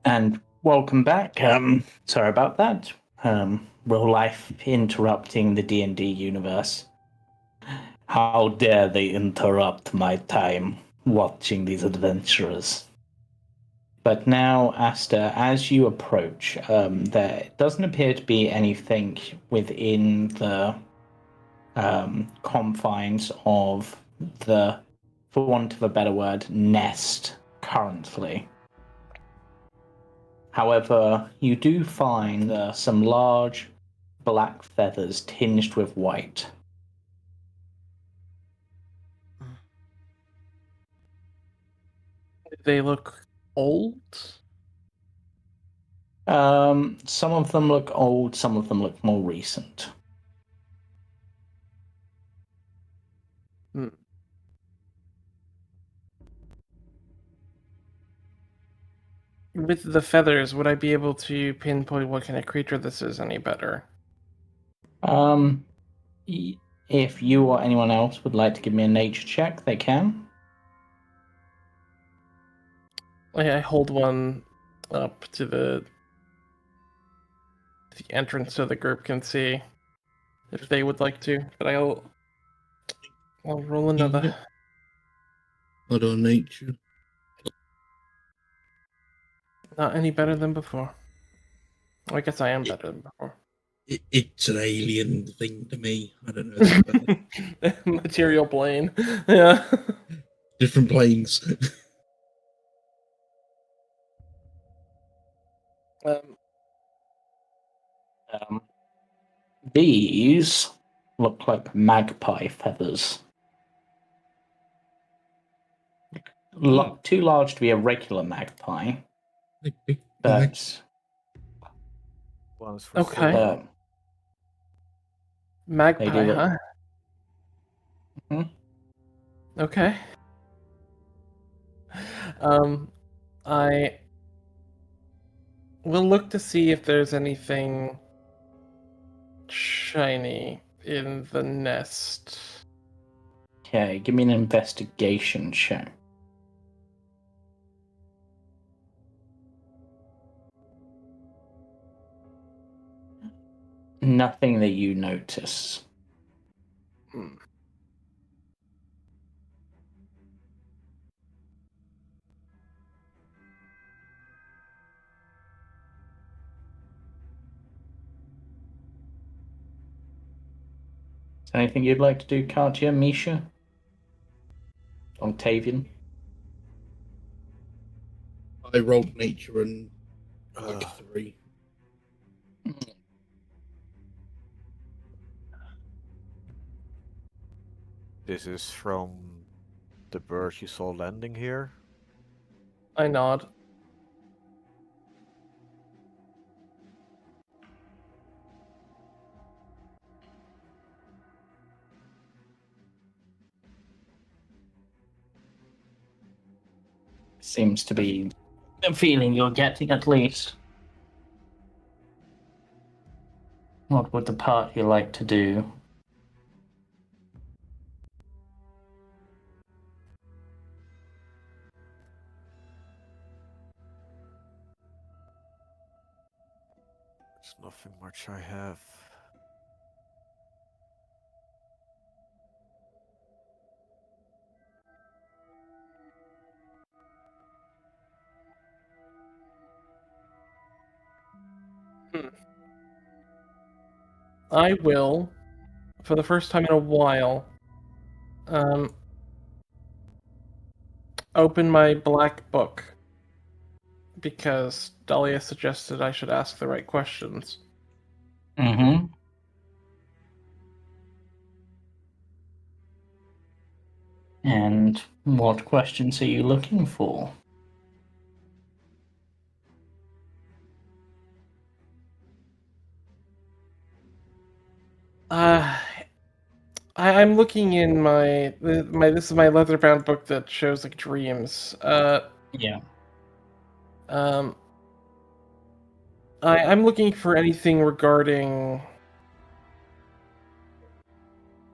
And welcome back. Sorry about that. Real life interrupting the D&D universe. How dare they interrupt my time watching these adventurers? But now, Aster, as you approach, there doesn't appear to be anything within the confines of the, for want of a better word, nest currently. However, you do find some large black feathers tinged with white. They look old. Some of them look old, some of them look more recent. Hmm. With the feathers, would I be able to pinpoint what kind of creature this is any better? Um, if you or anyone else would like to give me a nature check, they can. I hold one up to the entrance so the group can see if they would like to. But I'll roll another. Yeah. Hold on, nature. Not any better than before. Well, I guess I am better than before. It's an alien thing to me. I don't know. Material plane. Yeah. Different planes. These look like magpie feathers. Too large to be a regular magpie, Like big but Ones for Okay. sale. Magpie, look- huh? Mhm. Okay. I will look to see if there's anything shiny in the nest. Okay, give me an investigation check. Nothing that you notice. Hmm. Is there anything you'd like to do, Katia, Misha? Octavian? I rolled nature and like a 3. This is from the bird you saw landing here. I nod. Seems to be the feeling you're getting, at least. What would the party like to do? There's nothing much I have. I will, for the first time in a while, open my black book because Dahlia suggested I should ask the right questions. Mm-hmm. And what questions are you looking for? I'm looking in my this is my leather-bound book that shows like dreams. Yeah. I'm looking for anything regarding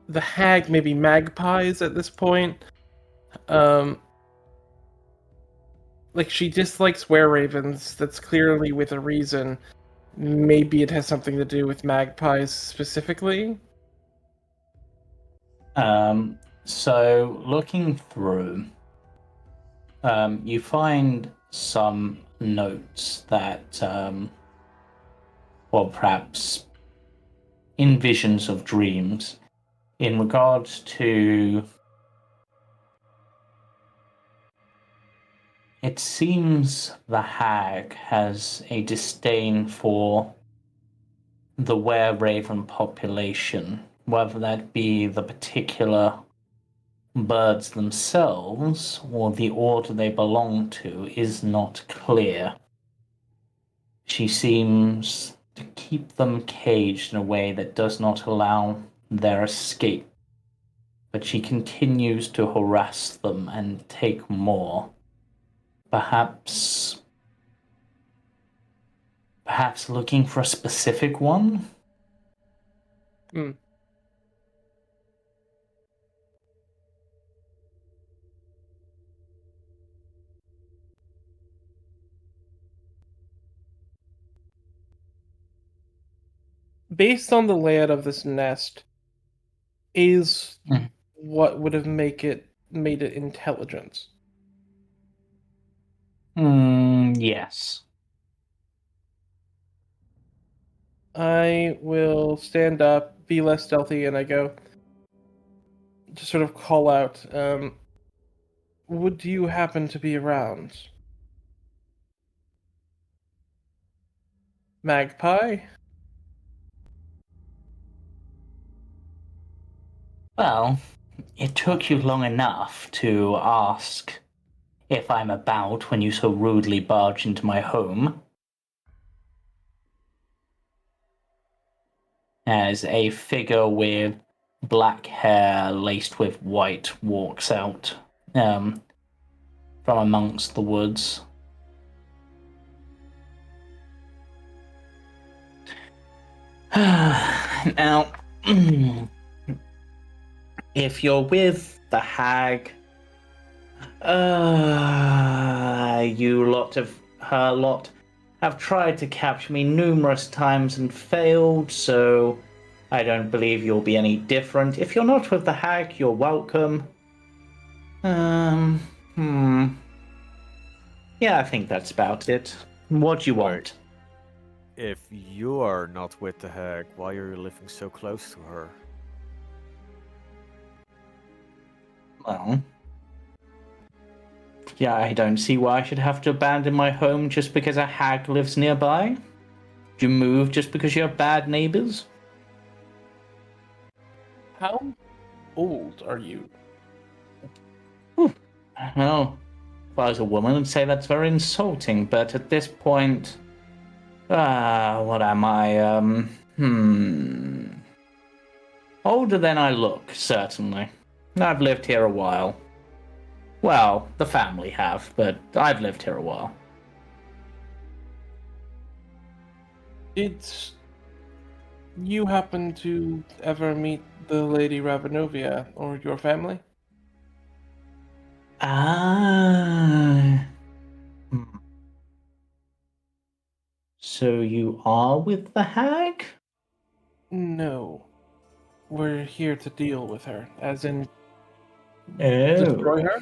the hag, maybe magpies at this point. like she dislikes were-ravens. That's clearly with a reason. Maybe it has something to do with magpies specifically. So looking through, you find some notes that, or perhaps in visions of dreams, in regards to. It seems the hag has a disdain for the were-raven population, whether that be the particular birds themselves or the order they belong to is not clear. She seems to keep them caged in a way that does not allow their escape, but she continues to harass them and take more. Perhaps looking for a specific one? Hmm. Based on the layout of this nest, is Mm. what would have made it intelligent. Yes. I will stand up, be less stealthy, and I go to sort of call out, would you happen to be around? Magpie? Well, it took you long enough to ask if I'm about when you so rudely barged into my home. As a figure with black hair laced with white walks out from amongst the woods. Now, if you're with the hag, her lot have tried to capture me numerous times and failed, so I don't believe you'll be any different. If you're not with the hag, you're welcome. Yeah, I think that's about it. What do you want? If you are not with the hag, why are you living so close to her? Well, yeah, I don't see why I should have to abandon my home just because a hag lives nearby. Do you move just because you have bad neighbors? How old are you? Well, if I was a woman, I'd say that's very insulting, but at this point, what am I? Older than I look, certainly. I've lived here a while. Well, the family have, but I've lived here a while. Did you happen to ever meet the Lady Ravenovia or your family? Ah. So you are with the hag? No. We're here to deal with her, as in Oh. destroy her?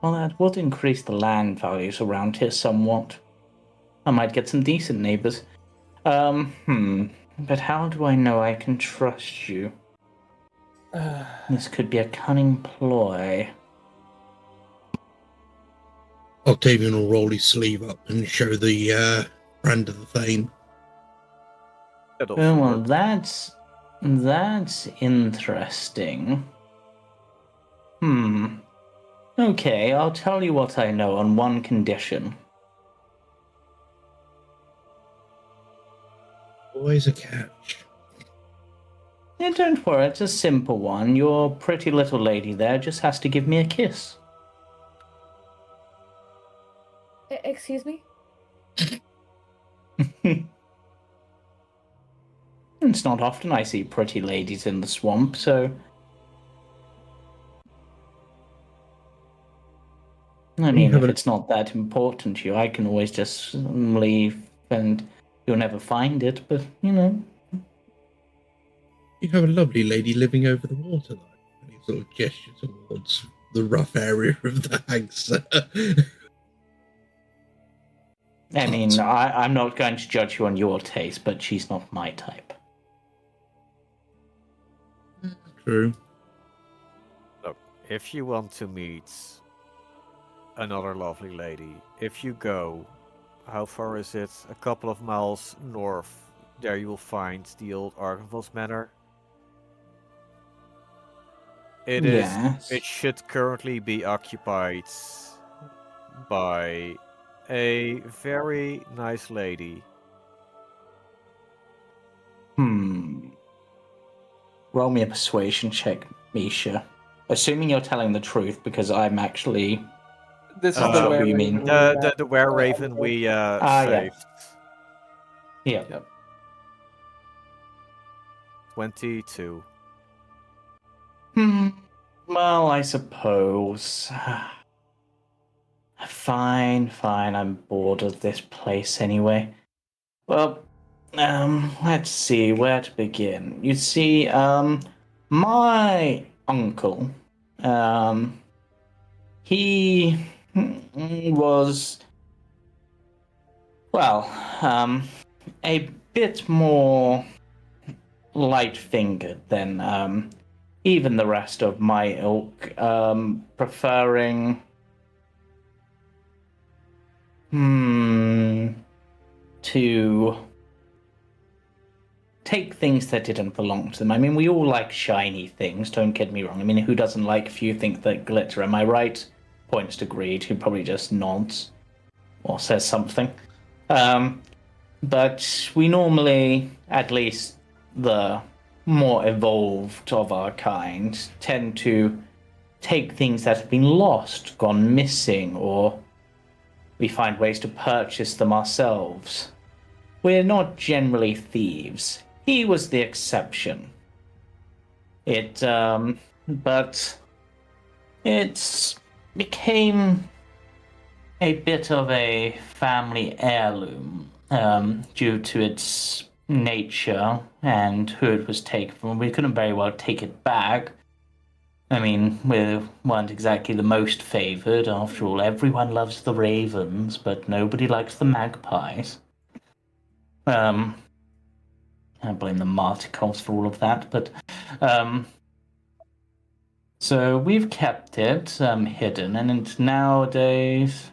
Well, that would increase the land values around here somewhat. I might get some decent neighbors. But how do I know I can trust you? This could be a cunning ploy. Octavian will roll his sleeve up and show the brand of the Thane. That also Oh, well, works. that's interesting. Okay, I'll tell you what I know on one condition. Always a catch. Yeah, don't worry, it's a simple one. Your pretty little lady there just has to give me a kiss. Excuse me? It's not often I see pretty ladies in the swamp, so I mean, have if a- it's not that important to you, I can always just leave and you'll never find it, but, you know. You have a lovely lady living over the water, though. And he sort of gestures towards the rough area of the hag's. I mean, I'm not going to judge you on your taste, but she's not my type. True. Look, if you want to meet another lovely lady, if you go, how far is it? A couple of miles north. There you will find the old Argynvost Manor. Yes. It should currently be occupied by a very nice lady. Roll me a persuasion check, Misha. Assuming you're telling the truth, because I'm actually... This is Not the sure way who you mean. The were raven we yeah. saved. Yeah. Yep. 22. Well, I suppose. Fine, I'm bored of this place anyway. Well, let's see where to begin. You see, my uncle, he was, well, a bit more light-fingered than, even the rest of my ilk, preferring to take things that didn't belong to them. I mean, we all like shiny things, don't get me wrong. I mean, who doesn't like if you think that glitter, am I right? Points to Greed, who probably just nods or says something. But we normally, at least the more evolved of our kind, tend to take things that have been lost, gone missing, or we find ways to purchase them ourselves. We're not generally thieves. He was the exception. But it became a bit of a family heirloom, due to its nature and who it was taken from. We couldn't very well take it back. I mean, we weren't exactly the most favored. After all, everyone loves the ravens, but nobody likes the magpies. I blame the Martikovs for all of that, but so we've kept it hidden, and nowadays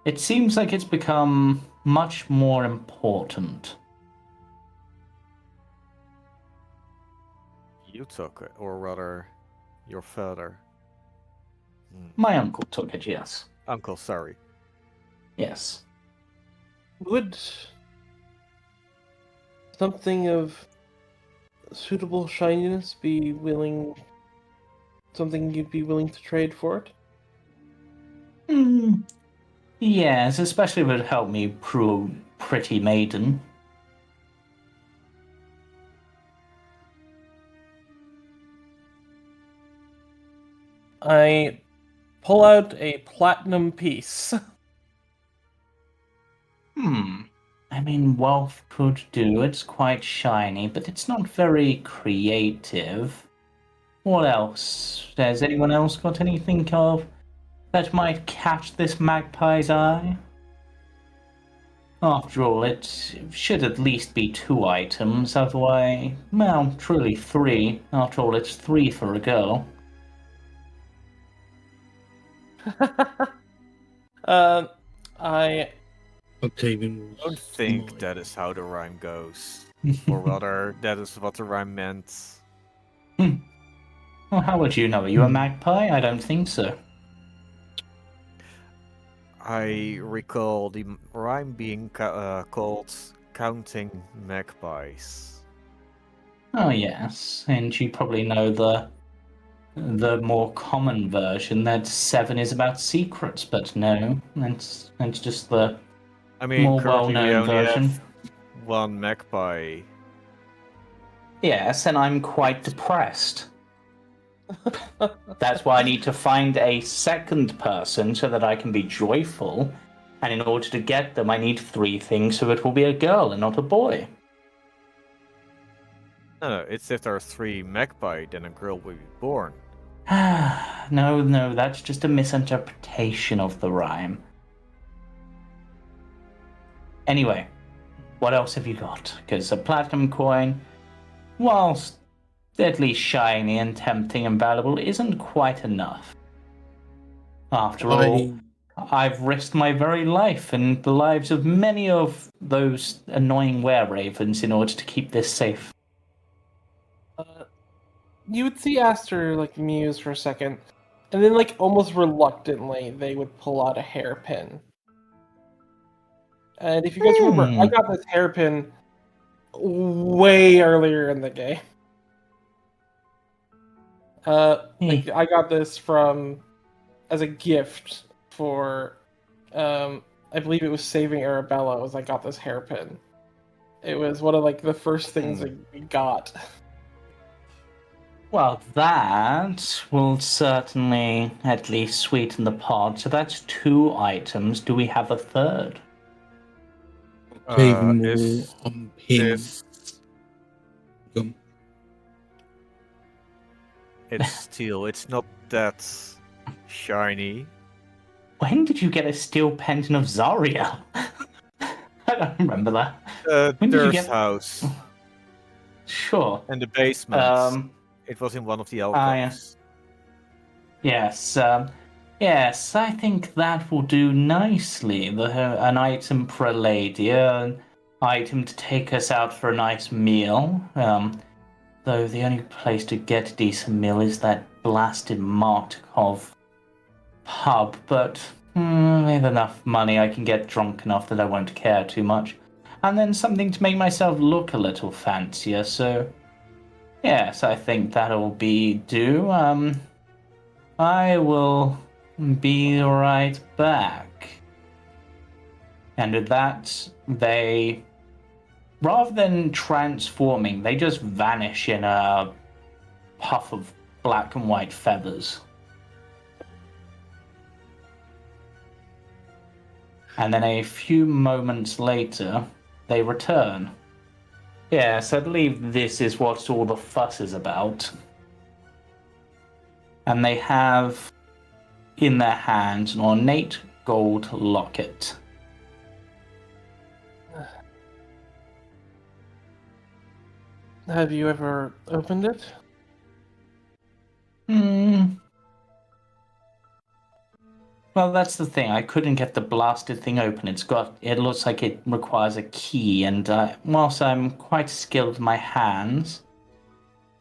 it seems like it's become much more important. You took it, or rather, your father. My uncle took it, yes. Uncle, sorry. Yes. Would something of suitable shininess be something you'd be willing to trade for it? Yes, especially if it would help me prove pretty maiden. I pull out a platinum piece. I mean, wealth could do. It's quite shiny, but it's not very creative. What else? Has anyone else got anything of that might catch this magpie's eye? After all, it should at least be 2 items, otherwise, well, truly 3. After all, it's 3 for a girl. I Octavian I don't think that is how the rhyme goes. Or rather, that is what the rhyme meant. Well, how would you know? Are you a magpie? I don't think so. I recall the rhyme being called Counting Magpies. Oh yes, and you probably know the more common version that 7 is about secrets, but no, that's just the I mean, more currently we well-known only version. have 1 magpie. Yes, and I'm quite depressed. That's why I need to find a second person so that I can be joyful. And in order to get them, I need 3 things, so it will be a girl and not a boy. No, it's if there are 3 magpie, then a girl will be born. No, that's just a misinterpretation of the rhyme. Anyway, what else have you got? Because a platinum coin, whilst at least shiny and tempting and valuable, isn't quite enough. After all, I've risked my very life and the lives of many of those annoying were-ravens in order to keep this safe. You would see Aster like muse for a second, and then like almost reluctantly they would pull out a hairpin. And if you guys remember, I got this hairpin way earlier in the game. Like I got this as a gift for, I believe it was saving Arabella. I got this hairpin. It was one of like the first things that we got. Well, that will certainly at least sweeten the pot. So that's 2 items. Do we have a third? Even more Is on pin. this... It's steel. It's not that shiny. When did you get a steel pendant of Zarya? I don't remember that. When did you Durst get... house. Sure. And the basement. It was in one of the alcoves. Yes. Yes, I think that will do nicely. An item for a lady, an item to take us out for a nice meal. Though the only place to get a decent meal is that blasted Markov pub, but with enough money I can get drunk enough that I won't care too much. And then something to make myself look a little fancier, so yes, I think that'll be due. I will be right back. And with that, they, rather than transforming, they just vanish in a puff of black and white feathers. And then a few moments later, they return. Yes, I believe this is what all the fuss is about. And they have in their hands an ornate gold locket. Have you ever opened it? Well, that's the thing. I couldn't get the blasted thing open. It looks like it requires a key, and whilst I'm quite skilled with my hands,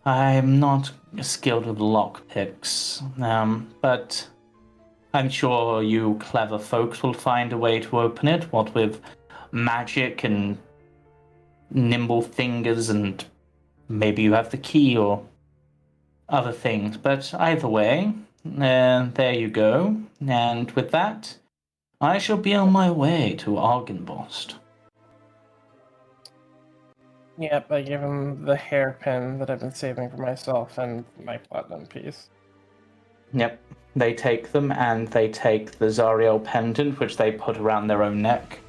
I'm not skilled with lockpicks. But I'm sure you clever folks will find a way to open it, what with magic and nimble fingers, and maybe you have the key or other things. But either way, there you go. And with that, I shall be on my way to Argynvost. Yep, I give him the hairpin that I've been saving for myself and my platinum piece. Yep, they take them, and they take the Zariel pendant, which they put around their own neck.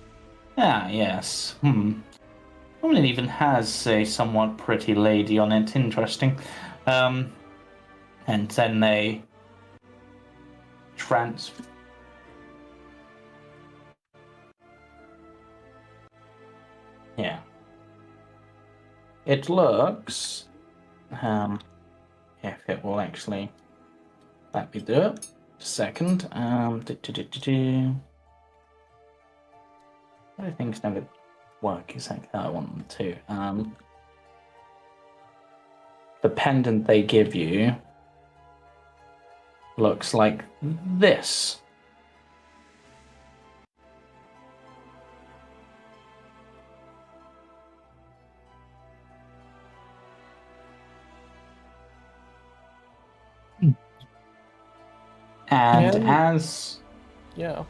Ah, yes. Oh, it even has a somewhat pretty lady on it. Interesting. And then they Yeah. It looks... if it will actually let me do it. Second. Things never work exactly how I want them to. The pendant they give you looks like this. And as... Yeah.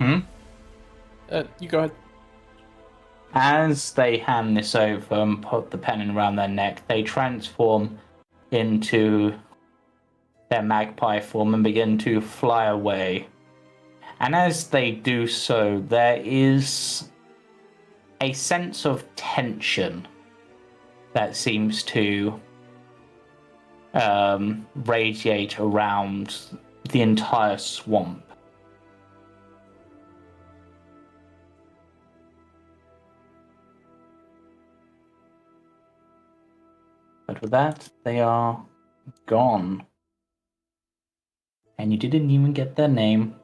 You go ahead. As they hand this over and put the pennon around their neck, they transform into their magpie form and begin to fly away. And as they do so, there is a sense of tension that seems to radiate around the entire swamp. But with that, they are gone. And you didn't even get their name.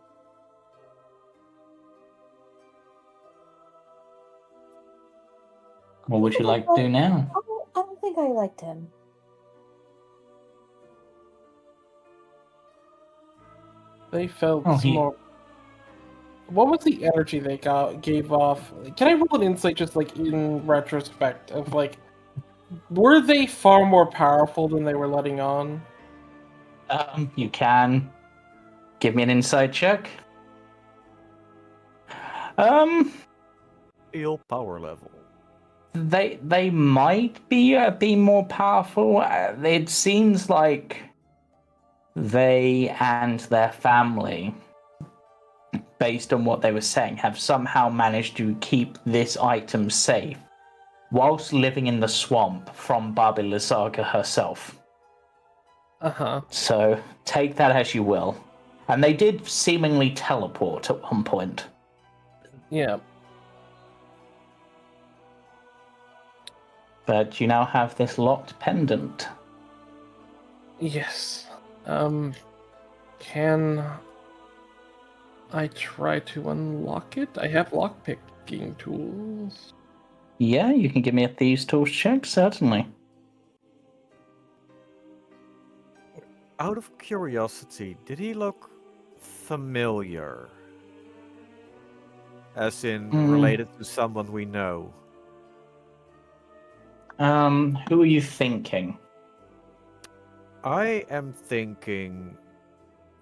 What would you like to do now? I don't think I liked him. They felt Oh, he- more. What was the energy they gave off? Can I roll an insight just like in retrospect of like, were they far more powerful than they were letting on? You can give me an insight check. Feel power level. They might be more powerful. It seems like they and their family, based on what they were saying, have somehow managed to keep this item safe whilst living in the swamp from Babi Lysaga herself. Uh-huh. So take that as you will. And they did seemingly teleport at one point. Yeah. But you now have this locked pendant. Yes. Can I try to unlock it? I have lockpicking tools. Yeah, you can give me a Thieves' Tools check, certainly. Out of curiosity, did he look familiar? As in related to someone we know? Who are you thinking? I am thinking,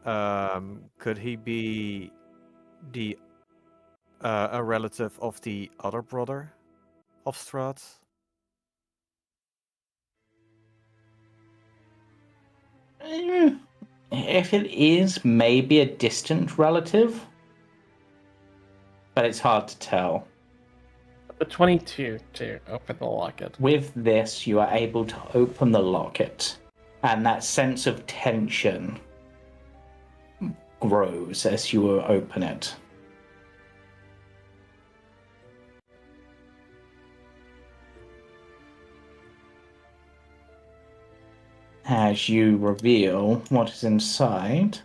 could he be a relative of the other brother of Strahd? If it is, maybe a distant relative, but it's hard to tell. A 22 to open the locket. With this, you are able to open the locket, and that sense of tension grows as you open it. As you reveal what is inside,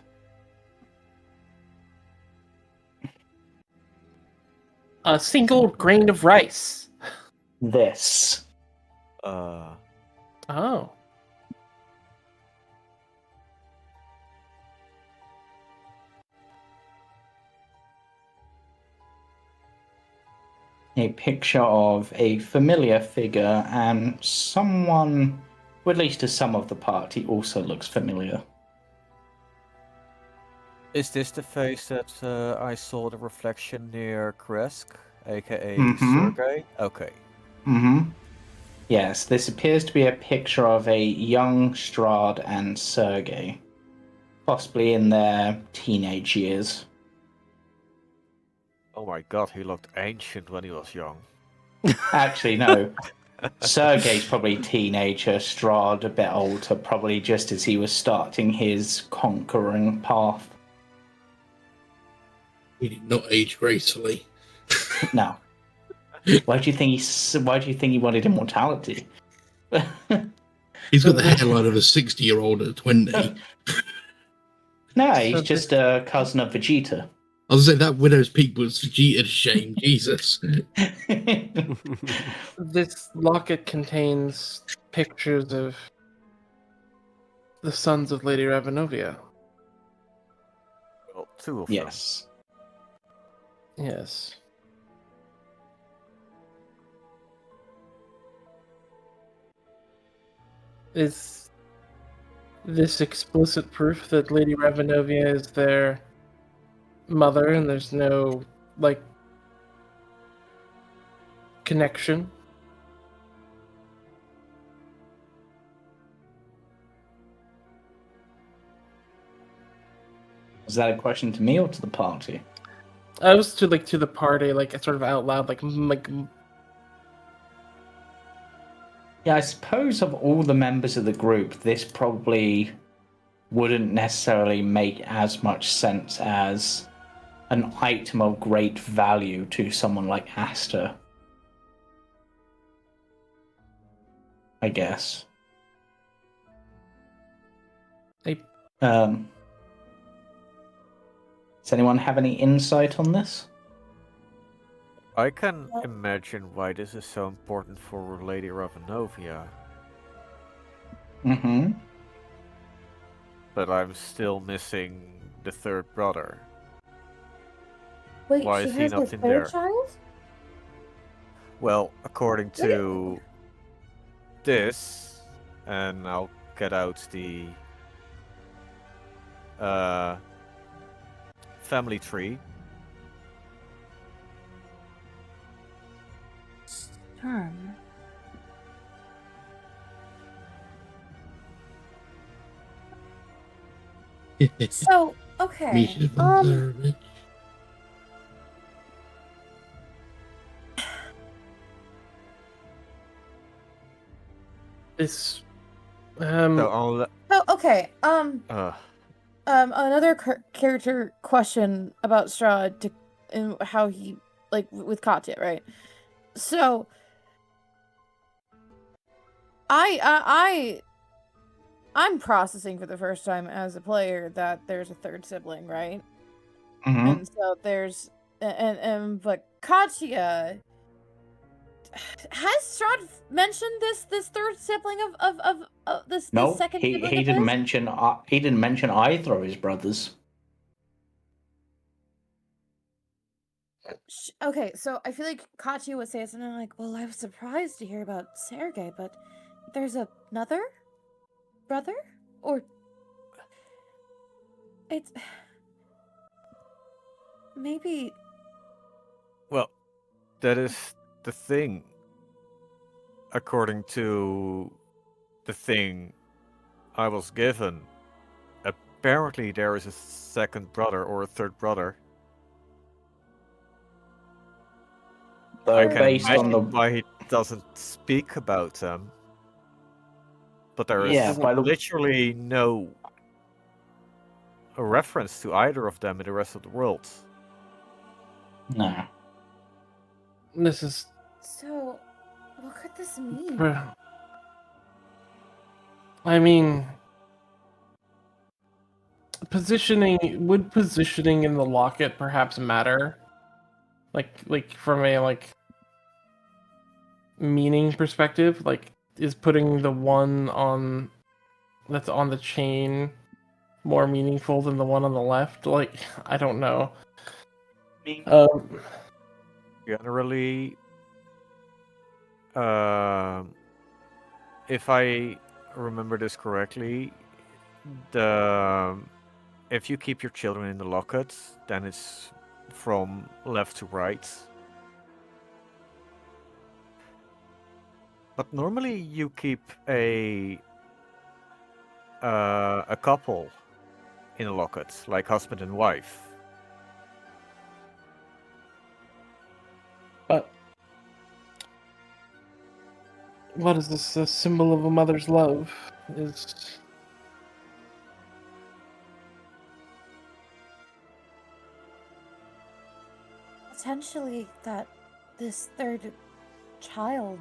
A single grain of rice. this. Oh. A picture of a familiar figure and someone, or at least to some of the party, also looks familiar. Is this the face that I saw the reflection near Kresk, aka Mhm. Sergei? Okay. Yes, this appears to be a picture of a young Strahd and Sergei, possibly in their teenage years. Oh my god, he looked ancient when he was young. Actually, no. Sergei's probably teenager, Strahd a bit older, probably just as he was starting his conquering path. He did not age gracefully. No. Why do you think he wanted immortality? He's got the hairline of a 60-year-old at 20. No, he's So just a cousin of Vegeta. I was saying that Widow's Peak was Vegeta's shame. Jesus. This locket contains pictures of the sons of Lady Ravenovia. Well, two of Yes. Yes. Is this explicit proof that Lady Ravenovia is their mother and there's no, like, connection? Is that a question to me or to the party? I was to the party, like sort of out loud, like. Yeah, I suppose of all the members of the group, this probably wouldn't necessarily make as much sense as an item of great value to someone like Aster. I guess. Hey. Does anyone have any insight on this? I can imagine why this is so important for Lady Ravenovia, Mm-hmm. but I'm still missing the third brother. Wait, Why she is he has a not in third there? child? Well, according to this, and I'll get out the family tree. Charm. So, okay. Misha von Zarovich. It's So I'll Oh, okay. Another character question about Strahd and how he with Katia, right? So, I'm processing for the first time as a player that there's a third sibling, right? Mm-hmm. And so there's but Katia, has Strahd mentioned this third sibling of this second he sibling? didn't mention either of his brothers. Okay, so I feel like Katia would say something like, "Well, I was surprised to hear about Sergei, but there's another brother, or it's maybe." Well, that is the thing. According to the thing I was given, apparently there is a second brother or a third brother. I can Based on imagine the why he doesn't speak about them. But there yeah, is by the literally no reference to either of them in the rest of the world. no. This is. So, what could this mean? I mean, positioning in the locket perhaps matter? Like from a meaning perspective, is putting the one that's on the chain more meaningful than the one on the left? I don't know. Generally, if I remember this correctly, if you keep your children in the locket, then it's from left to right. But normally you keep a couple in a locket, like husband and wife. But what is this? A symbol of a mother's love? Is Potentially that this third child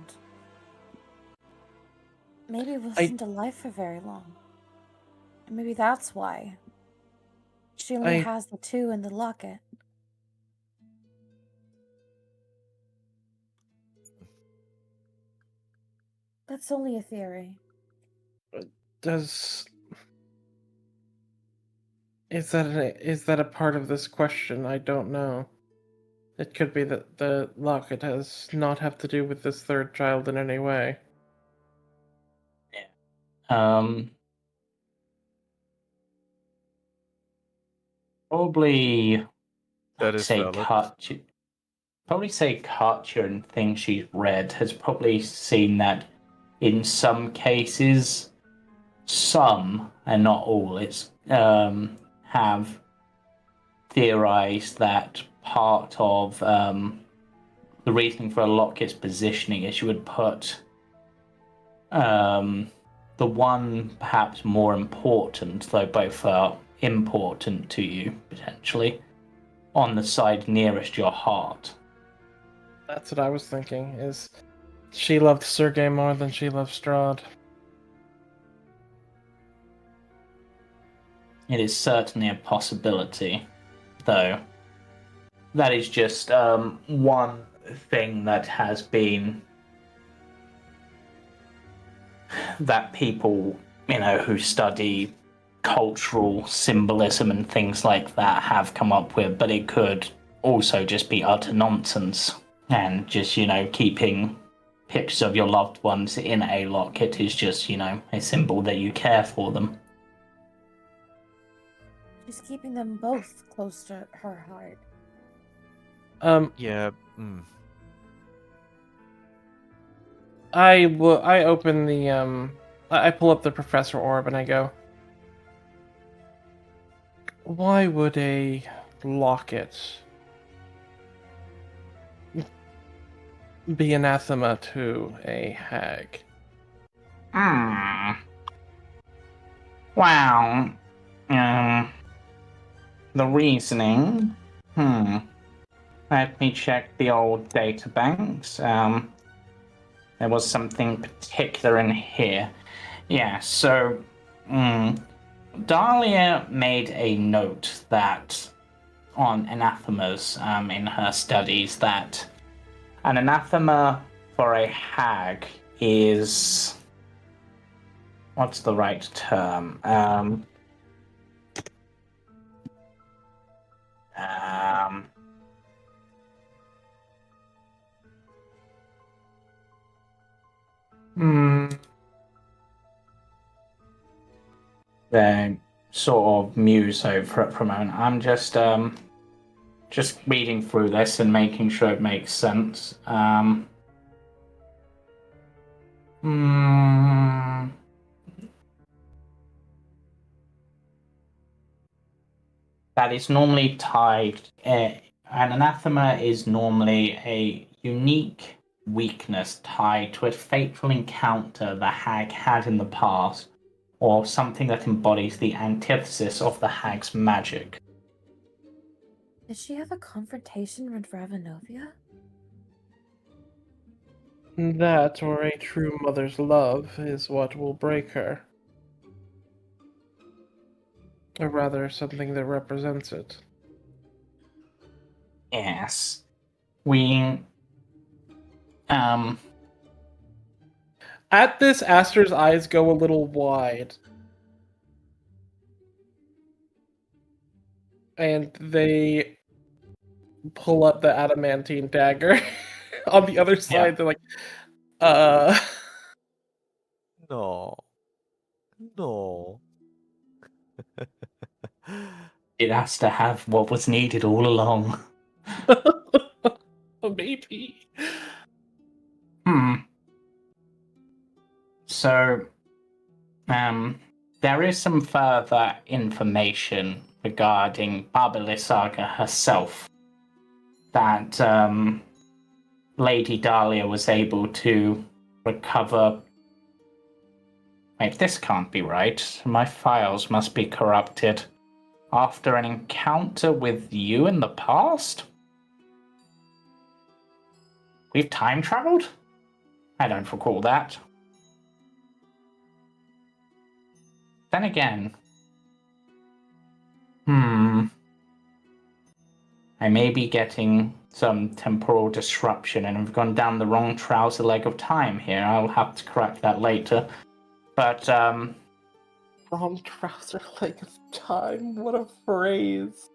maybe wasn't alive for very long. And maybe that's why she only has the two in the locket. That's only a theory. is that a part of this question? I don't know. It could be that the locket does not have to do with this third child in any way. Probably That is valid. Probably say Katia and things she's read has probably seen that in some cases, some and not all, have theorize that part of the reasoning for a locket's positioning is you would put the one perhaps more important, though both are important to you potentially, on the side nearest your heart. That's what I was thinking, is she loved Sergei more than she loved Strahd. It is certainly a possibility, though. That is just one thing that has been that people, who study cultural symbolism and things like that have come up with, but it could also just be utter nonsense. And just, keeping pictures of your loved ones in a locket is just, a symbol that you care for them. She's keeping them both close to her heart. Yeah. I open the I pull up the Professor Orb and I go, why would a locket be anathema to a hag? Well, the reasoning. Let me check the old databanks. There was something particular in here. Yeah, so Dahlia made a note that on anathemas in her studies that an anathema for a hag is... what's the right term? They sort of muse over it for a moment. I'm just reading through this and making sure it makes sense. That is normally tied. An anathema is normally a unique weakness tied to a fateful encounter the hag had in the past, or something that embodies the antithesis of the hag's magic. Did she have a confrontation with Ravenovia? That, or a true mother's love, is what will break her. Or rather, something that represents it. Yes. We... At this, Aster's eyes go a little wide. And they pull up the adamantine dagger. On the other side, they're like, No. It has to have what was needed all along. Maybe. So, there is some further information regarding Babilisaga herself that Lady Dahlia was able to recover. Wait, this can't be right. My files must be corrupted. After an encounter with you in the past? We've time traveled? I don't recall that. Then again... I may be getting some temporal disruption and have gone down the wrong trouser leg of time here. I'll have to correct that later. But, Wrong trouser leg of time. What a phrase.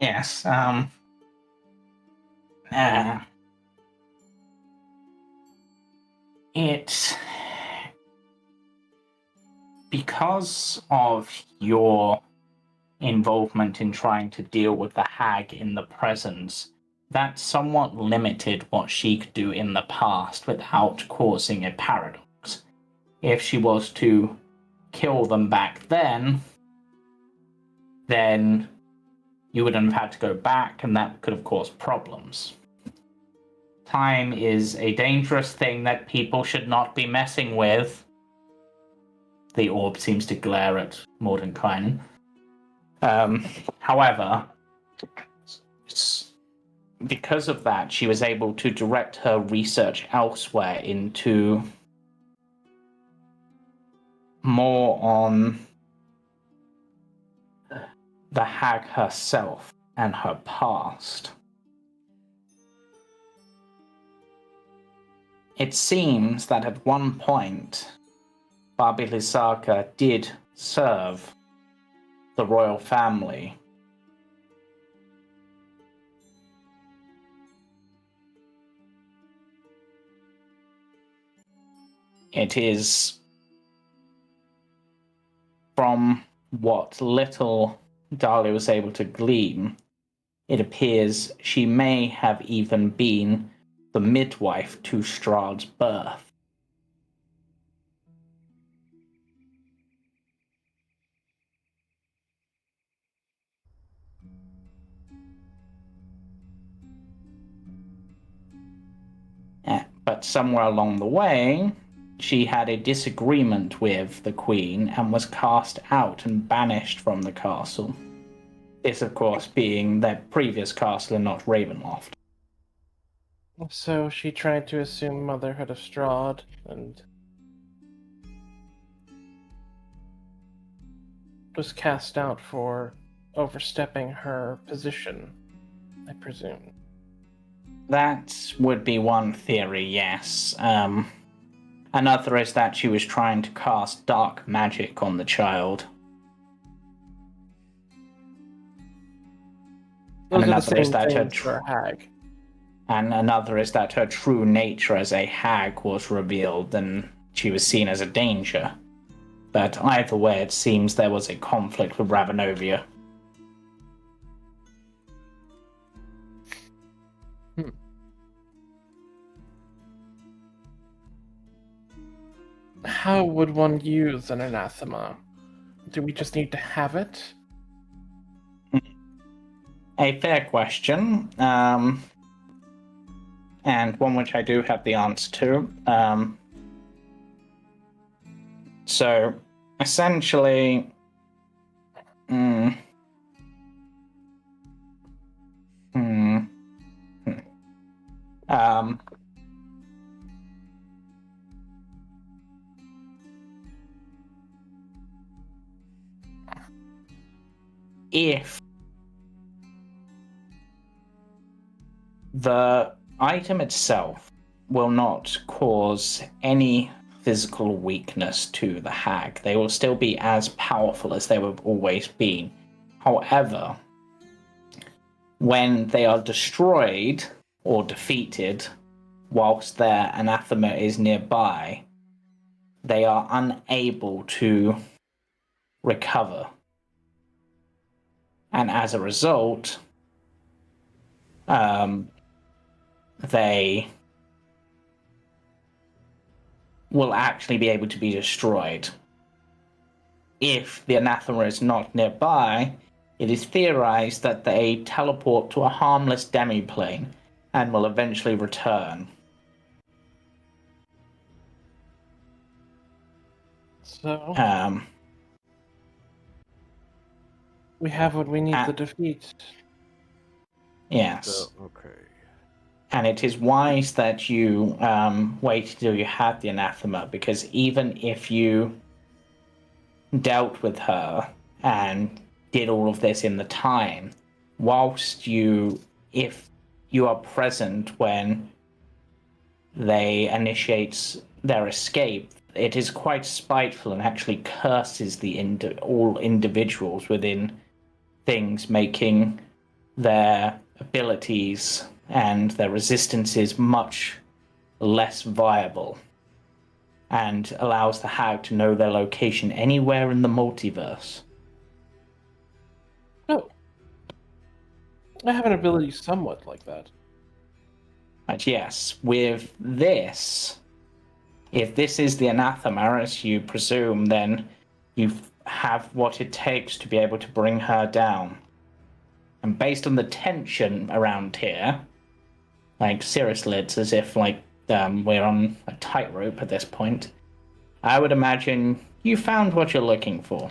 yes, it... because of your involvement in trying to deal with the hag in the present, that somewhat limited what she could do in the past without causing a paradox. If she was to kill them back then, then you wouldn't have had to go back, and that could have caused problems. Time is a dangerous thing that people should not be messing with. The orb seems to glare at Mordenkainen. However, because of that, she was able to direct her research elsewhere into more on the hag herself and her past. It seems that at one point, Babilisaka did serve the royal family. It is, from what little Dahlia was able to glean, it appears she may have even been the midwife to Strahd's birth. But somewhere along the way, she had a disagreement with the Queen and was cast out and banished from the castle. This, of course, being their previous castle and not Ravenloft. So she tried to assume motherhood of Strahd and was cast out for overstepping her position, I presume. That would be one theory, yes. Another is that she was trying to cast dark magic on the child. Those And are the another is same that things for a hag. And another is that her true nature as a hag was revealed and she was seen as a danger. But either way, it seems there was a conflict with Ravenovia. How would one use an anathema? Do we just need to have it? A fair question, and one which I do have the answer to. So, essentially, if the item itself will not cause any physical weakness to the hag, they will still be as powerful as they have always been. However, when they are destroyed or defeated whilst their anathema is nearby, they are unable to recover. And as a result, they will actually be able to be destroyed. If the anathema is not nearby, it is theorized that they teleport to a harmless demiplane and will eventually return. So, we have what we need to defeat. Yes. Okay. And it is wise that you wait till you have the anathema, because even if you dealt with her and did all of this in the time, if you are present when they initiate their escape, it is quite spiteful and actually curses all individuals within things, making their abilities and their resistances much less viable, and allows the hag to know their location anywhere in the multiverse. Oh. I have an ability somewhat like that. But yes, with this, if this is the anathema, as you presume, then you have what it takes to be able to bring her down. And based on the tension around here, like seriously, it's as if like we're on a tightrope at this point. I would imagine you found what you're looking for.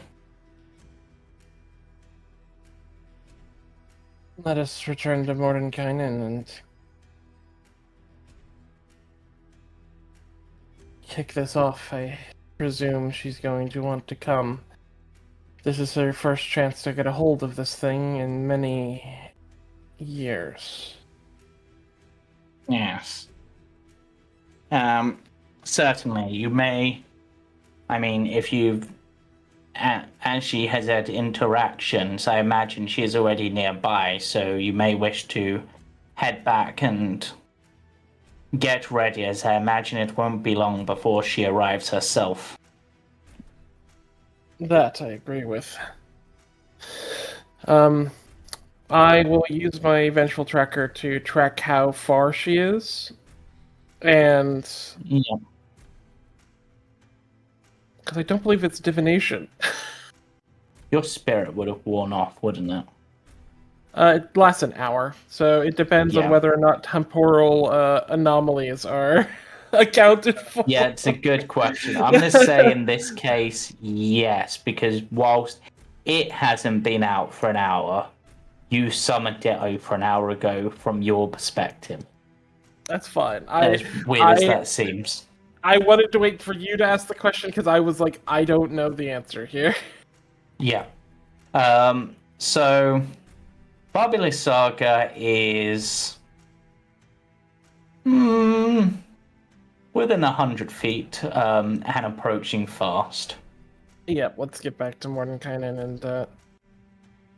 Let us return to Mordenkainen and kick this off. I presume she's going to want to come. This is her first chance to get a hold of this thing in many years. Yes. Certainly, you may. I mean, if you've. As she has had interactions, I imagine she is already nearby, so you may wish to head back and get ready, as I imagine it won't be long before she arrives herself. That I agree with. I will use my vengeful tracker to track how far she is, and Yeah. because I don't believe it's divination. Your spirit would have worn off, wouldn't it? It lasts an hour, so it depends on Yeah. whether or not temporal anomalies are accounted for. Yeah, it's a good question. I'm going to say in this case, yes, because whilst it hasn't been out for an hour, you summoned it over an hour ago from your perspective. That's fine. As weird as that seems. I wanted to wait for you to ask the question because I was like, I don't know the answer here. Yeah. So, Fabulous Saga is within 100 feet and approaching fast. Yep, let's get back to Mordenkainen and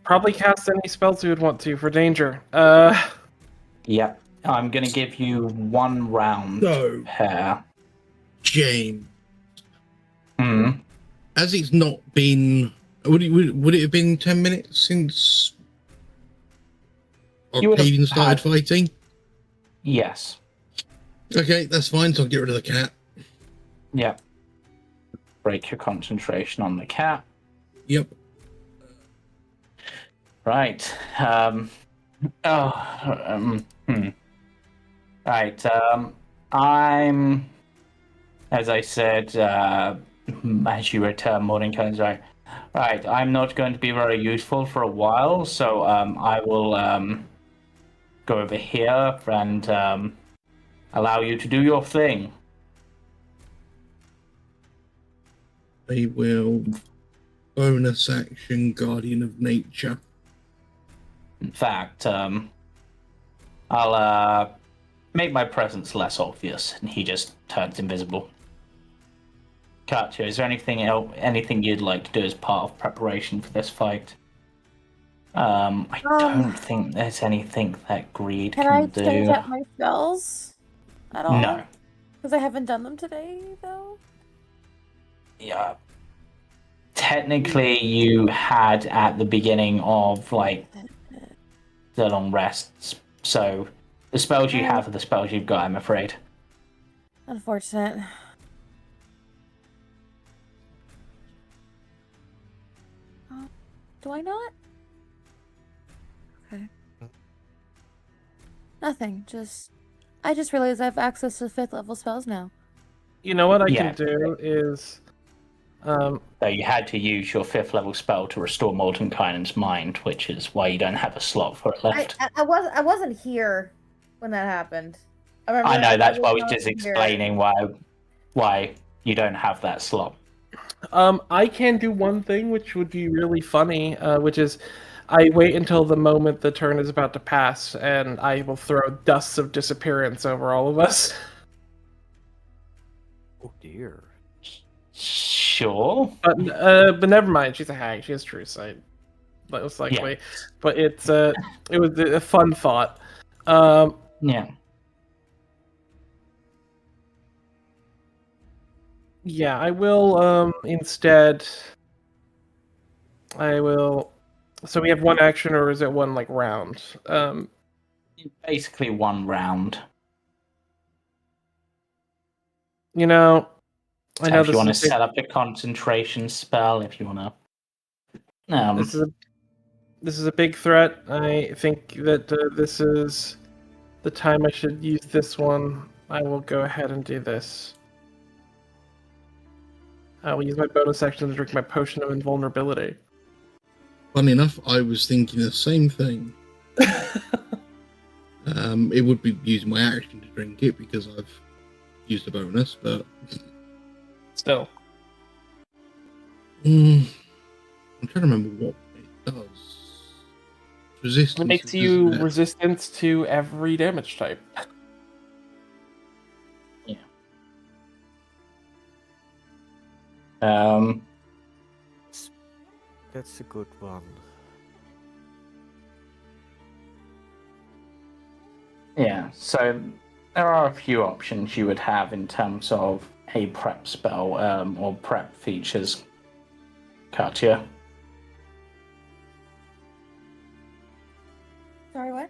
probably cast any spells you would want to for danger. Yeah, I'm going to give you 1 round So, per. James, Hmm. as it's not been, would it have been 10 minutes since You would have Octavian started had- fighting? Yes. Okay, that's fine. So I'll get rid of the cat. Yeah. Break your concentration on the cat. Yep. Right. Right. I'm, as I said, as you return, Mordenkainen's right. Right. I'm not going to be very useful for a while, so I will go over here and allow you to do your thing. I will bonus action Guardian of Nature. In fact, I'll make my presence less obvious, and he just turns invisible. Katia, is there anything you'd like to do as part of preparation for this fight? I don't think there's anything that Greed Can I do. change up my spells at all? No. Because I haven't done them today, though. Yeah. Technically, you had at the beginning of like the long rests, so the spells you have are the spells you've got, I'm afraid. Unfortunate. Do I not? Okay. Nothing. I just realized I have access to 5th level spells now. You know what I Yeah. can do is, So you had to use your 5th level spell to restore Mordenkainen's mind, which is why you don't have a slot for it left. I wasn't here when that happened. I know, that's why I was not just here. explaining why you don't have that slot. I can do one thing which would be really funny, which is I wait until the moment the turn is about to pass, and I will throw dusts of disappearance over all of us. Oh dear. Sure. But never mind. She's a hag. She has true sight, most likely. Yeah. But it was a fun thought. Yeah. Yeah, I will instead. I will. So we have one action, or is it one like round? Basically 1 round. You know, So I know if you this want to is big- set up a concentration spell, if you want to This is a big threat. I think that this is the time I should use this one. I will go ahead and do this. I will use my bonus action to drink my potion of invulnerability. Funny enough, I was thinking the same thing. It would be using my action to drink it because I've used a bonus, but Still. I'm trying to remember what it does. Resistance. It makes you resistant to every damage type. Yeah. That's a good one. Yeah, so there are a few options you would have in terms of a prep spell or prep features, Katia. Sorry, what?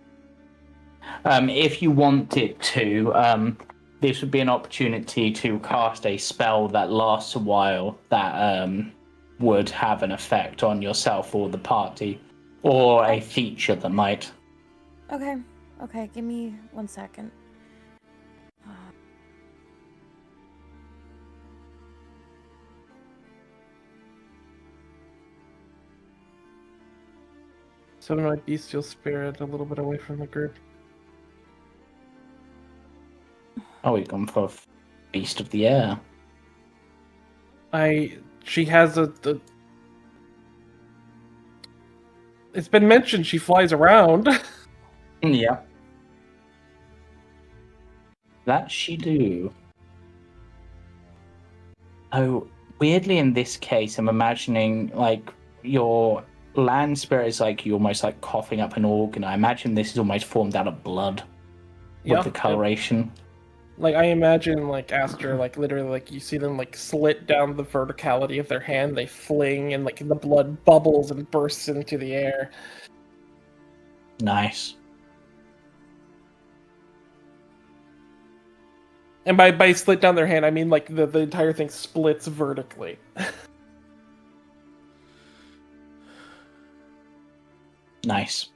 If you wanted to, this would be an opportunity to cast a spell that lasts a while that would have an effect on yourself or the party, or a feature that might. Okay, give me 1 second. Send my bestial spirit a little bit away from the group. Oh, we've gone for Beast of the Air. She has the. It's been mentioned she flies around. Yeah. That she do. Oh, weirdly in this case, I'm imagining like your land spirit is like you almost like coughing up an organ. I imagine this is almost formed out of blood with the coloration. Like I imagine like Aster, like literally like you see them like slit down the verticality of their hand, they fling and like the blood bubbles and bursts into the air. Nice. And by slit down their hand, I mean like the entire thing splits vertically. Nice.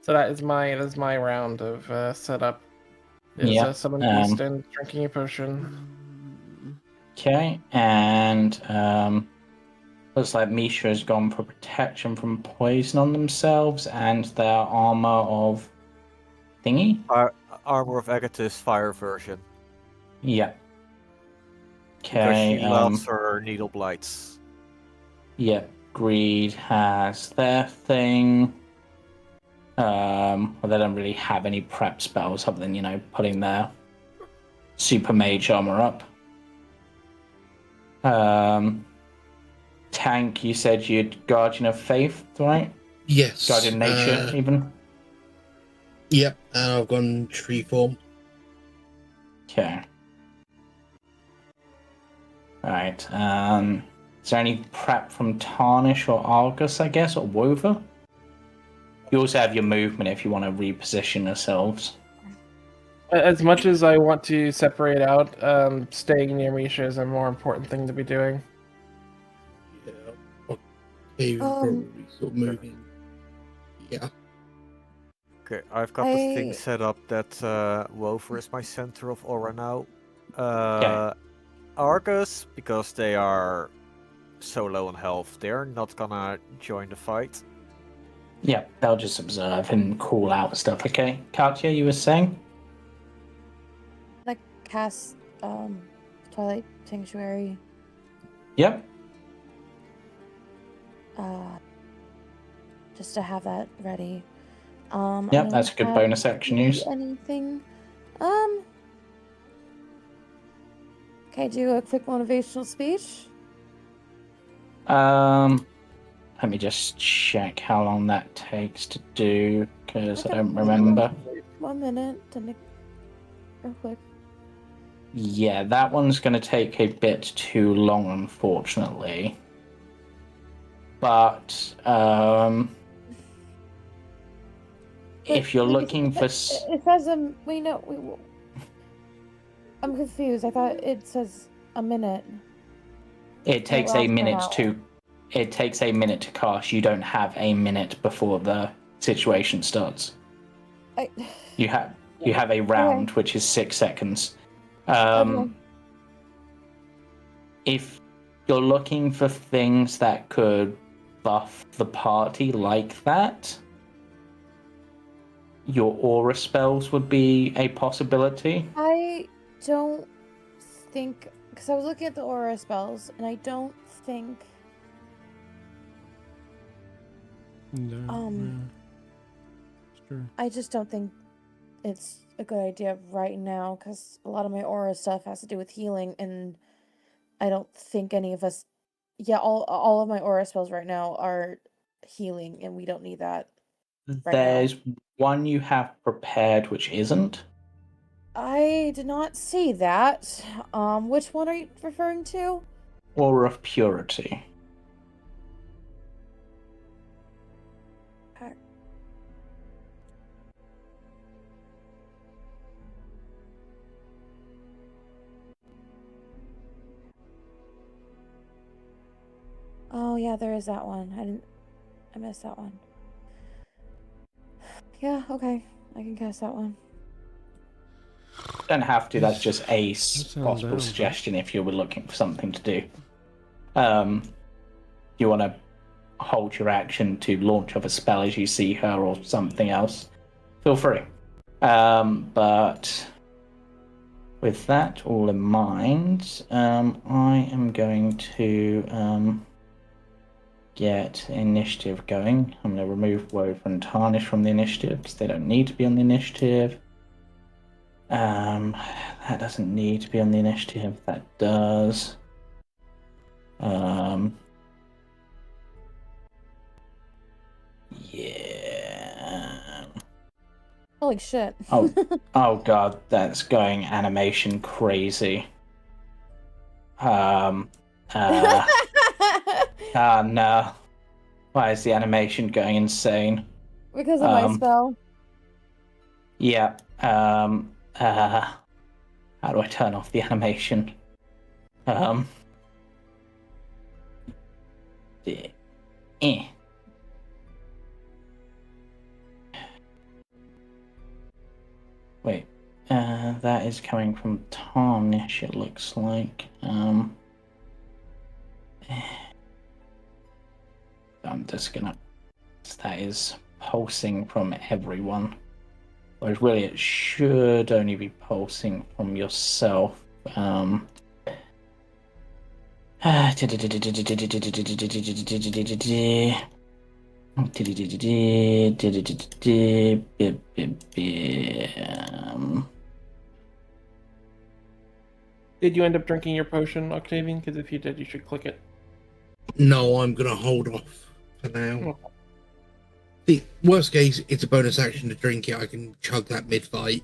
So that is my round of setup. Yeah. Summon beast and drinking a potion. Okay, and looks like Misha has gone for protection from poison on themselves and their armor of thingy. Armor of Agathis fire version. Yeah. Because Okay. she loves her needle blights. Yeah. Greed has their thing. Well, they don't really have any prep spells other than putting their super mage armor up. Tank, you said you'd Guardian of Faith, right? Yes. Guardian Nature, even. Yeah, and I've gone tree form. Okay. Alright, is there any prep from Tarnish or Argus, I guess, or Wover? You also have your movement if you want to reposition yourselves. As much as I want to separate out, staying near Misha is a more important thing to be doing. Yeah. Okay, probably sort of moving. Yeah. Okay, I've got the thing set up that Wover is my center of aura now. Argus, because they are so low on health, they're not gonna join the fight. Yeah, they'll just observe and call out stuff, okay? Katia, you were saying? Like cast Twilight Sanctuary. Yep. Just to have that ready. Yep, that's a good bonus action use. Anything? Can I do a quick motivational speech? Let me just check how long that takes to do, because I don't remember. 1 minute to make real quick. Yeah, that one's going to take a bit too long, unfortunately. But, if you're looking for... It says, I'm confused. I thought it says a minute. It takes last a for an minute hour. to. It takes a minute to cast. You don't have a minute before the situation starts. I, You have a round, which is 6 seconds. okay. If you're looking for things that could buff the party like that, your aura spells would be a possibility. I don't think, because I was looking at the aura spells, and I don't think. No, sure. I just don't think it's a good idea right now, because a lot of my aura stuff has to do with healing, and I don't think any of us. Yeah, all of my aura spells right now are healing, and we don't need that right now. There's one you have prepared which isn't. I did not see that. Which one are you referring to? Aura of Purity. Oh yeah, there is that one. I missed that one. Yeah, okay. I can cast that one. Don't have to, that's just a sound possible down, suggestion if you were looking for something to do. You want to hold your action to launch off a spell as you see her or something else, feel free. But with that all in mind, I am going to get initiative going. I'm going to remove Woven and Tarnish from the initiative because they don't need to be on the initiative. That doesn't need to be on the initiative. That does. Yeah. Holy shit. Oh god, that's going animation crazy. Oh no. Why is the animation going insane? Because of my spell. Yeah. How do I turn off the animation? Wait. That is coming from Tarnish, it looks like. I'm just gonna. That is pulsing from everyone. Whereas really it should only be pulsing from yourself. Did you end up drinking your potion, Octavian? Because if you did, you should click it. No, I'm gonna hold off for now. Okay. The worst case, it's a bonus action to drink it. I can chug that mid-fight.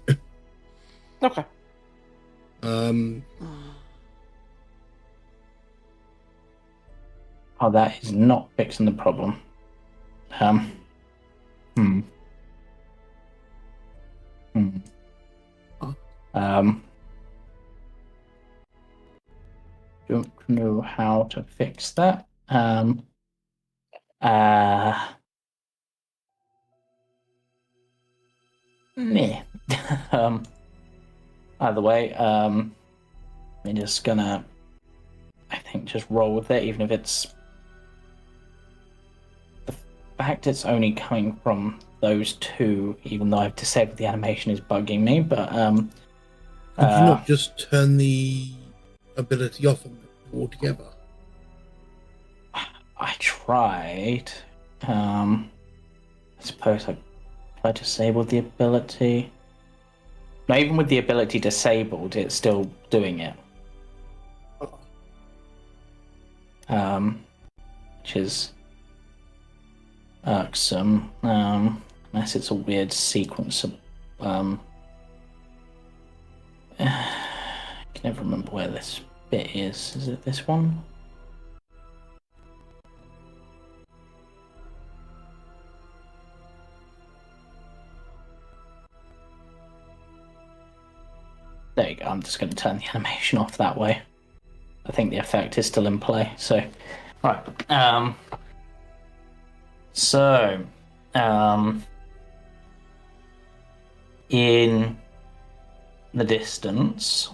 Okay. Oh, that is not fixing the problem. Don't know how to fix that. Yeah. Either way, I'm just gonna, I think, just roll with it, even if it's the fact it's only coming from those two, even though I've disabled the animation is bugging me, but Could you not just turn the ability off altogether? I tried. I suppose I disabled the ability. No, even with the ability disabled, it's still doing it. Which is irksome. Unless it's a weird sequence of I can never remember where this bit is. Is it this one? There you go. I'm just going to turn the animation off that way. I think the effect is still in play. So, right. In the distance,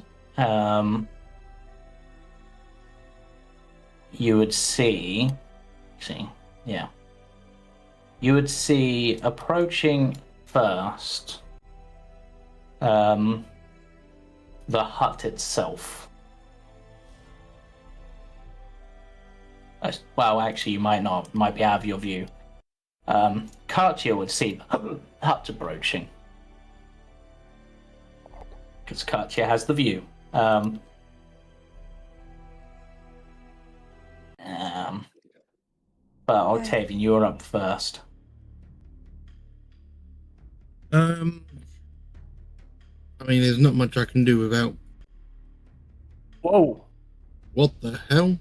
you would see. You would see approaching first. The hut itself. Well, actually, you might not. Might be out of your view. Katia would see the hut approaching. Because Katia has the view. But Octavian, you're up first. I mean, there's not much I can do without. Whoa. What the hell?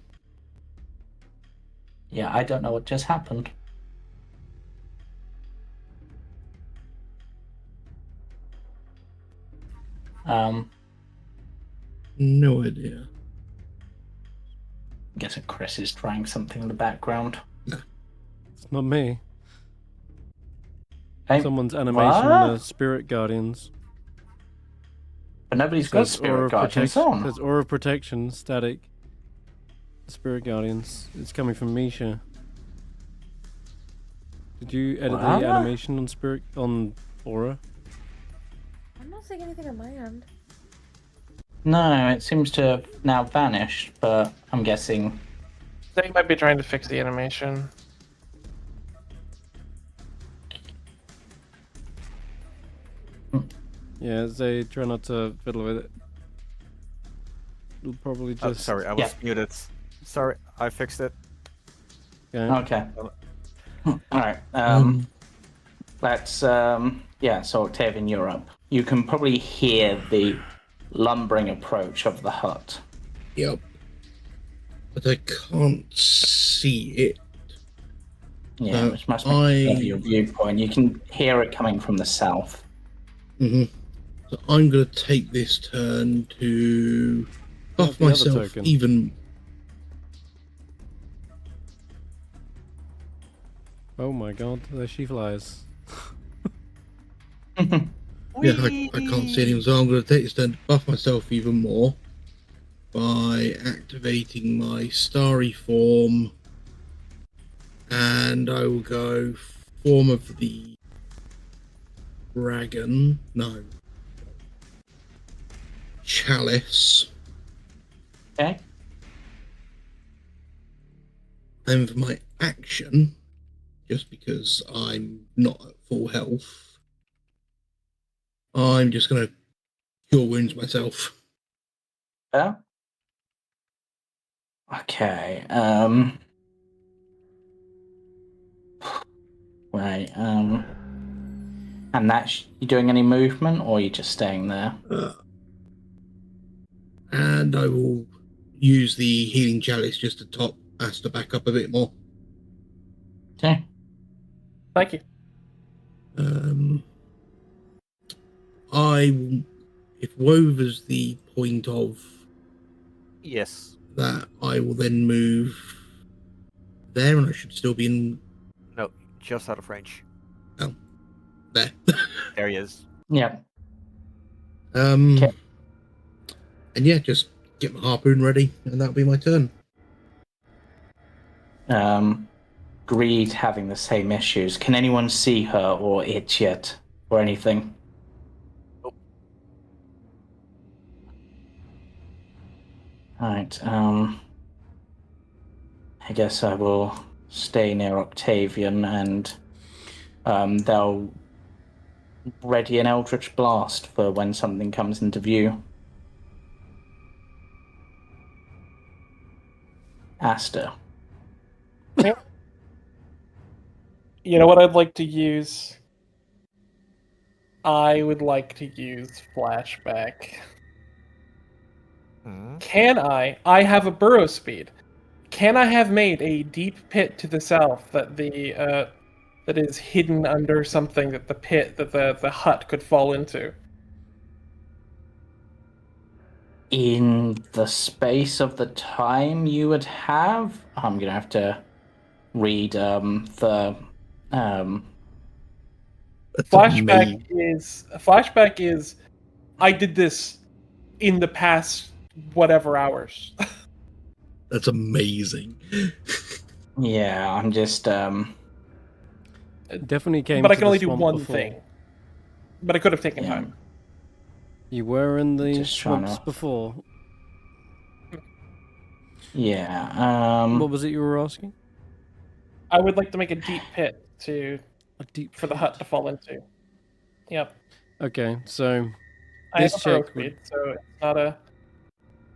Yeah, I don't know what just happened. No idea. I'm guessing Chris is trying something in the background. It's not me. Hey, Someone's animation what? Spirit Guardians. But nobody's got Spirit Guardians on. It says Aura of Protection, static. Spirit Guardians. It's coming from Misha. Did you edit What? the animation on Aura? I'm not seeing anything on my end. No, it seems to have now vanished, but I'm guessing... They might be trying to fix the animation. Yeah, they try not to fiddle with it. It'll probably just... Oh, sorry, I was muted. Sorry, I fixed it. Okay. Alright, let's, yeah, so Octavian, you're up. You can probably hear the lumbering approach of the hut. Yep. But I can't see it. Yeah, which must be your viewpoint. You can hear it coming from the south. Mm-hmm. So I'm going to take this turn to buff myself even. Oh my god, there she flies. Yeah, I can't see anything, so I'm going to take this turn to buff myself even more by activating my starry form, and I will go form of the dragon. No. Chalice. Okay. And for my action, just because I'm not at full health, I'm just going to cure wounds myself. Yeah. Okay. Right. And that's you doing any movement, or are you just staying there? And I will use the healing chalice just to top Aster back up a bit more. Okay. Thank you. If Wove is the point of Yes. that, I will then move there, and I should still be in. No, just out of range. Oh, there. There he is. Yeah. And yeah, just get my harpoon ready, and that'll be my turn. Greed having the same issues. Can anyone see her or it yet, or anything? Nope. Alright, I guess I will stay near Octavian, and they'll ready an Eldritch Blast for when something comes into view. Aster. You know what I'd like to use? I would like to use flashback. Can I have a burrow speed. Can I have made a deep pit to the south that that is hidden under something that the hut could fall into? in the space of the time you would have, I'm gonna have to read the um That's Flashback amazing. is I did this in the past whatever hours. That's amazing. yeah, I'm just Definitely came But I to can the only do swamp one before. thing. But I could have taken yeah, time. You were in the Just trying swamps to- before. yeah, What was it you were asking? I would like to make a deep pit A deep for the pit. hut to fall into. Yep. Okay, so I have this a burrow check would, speed, so it's not a.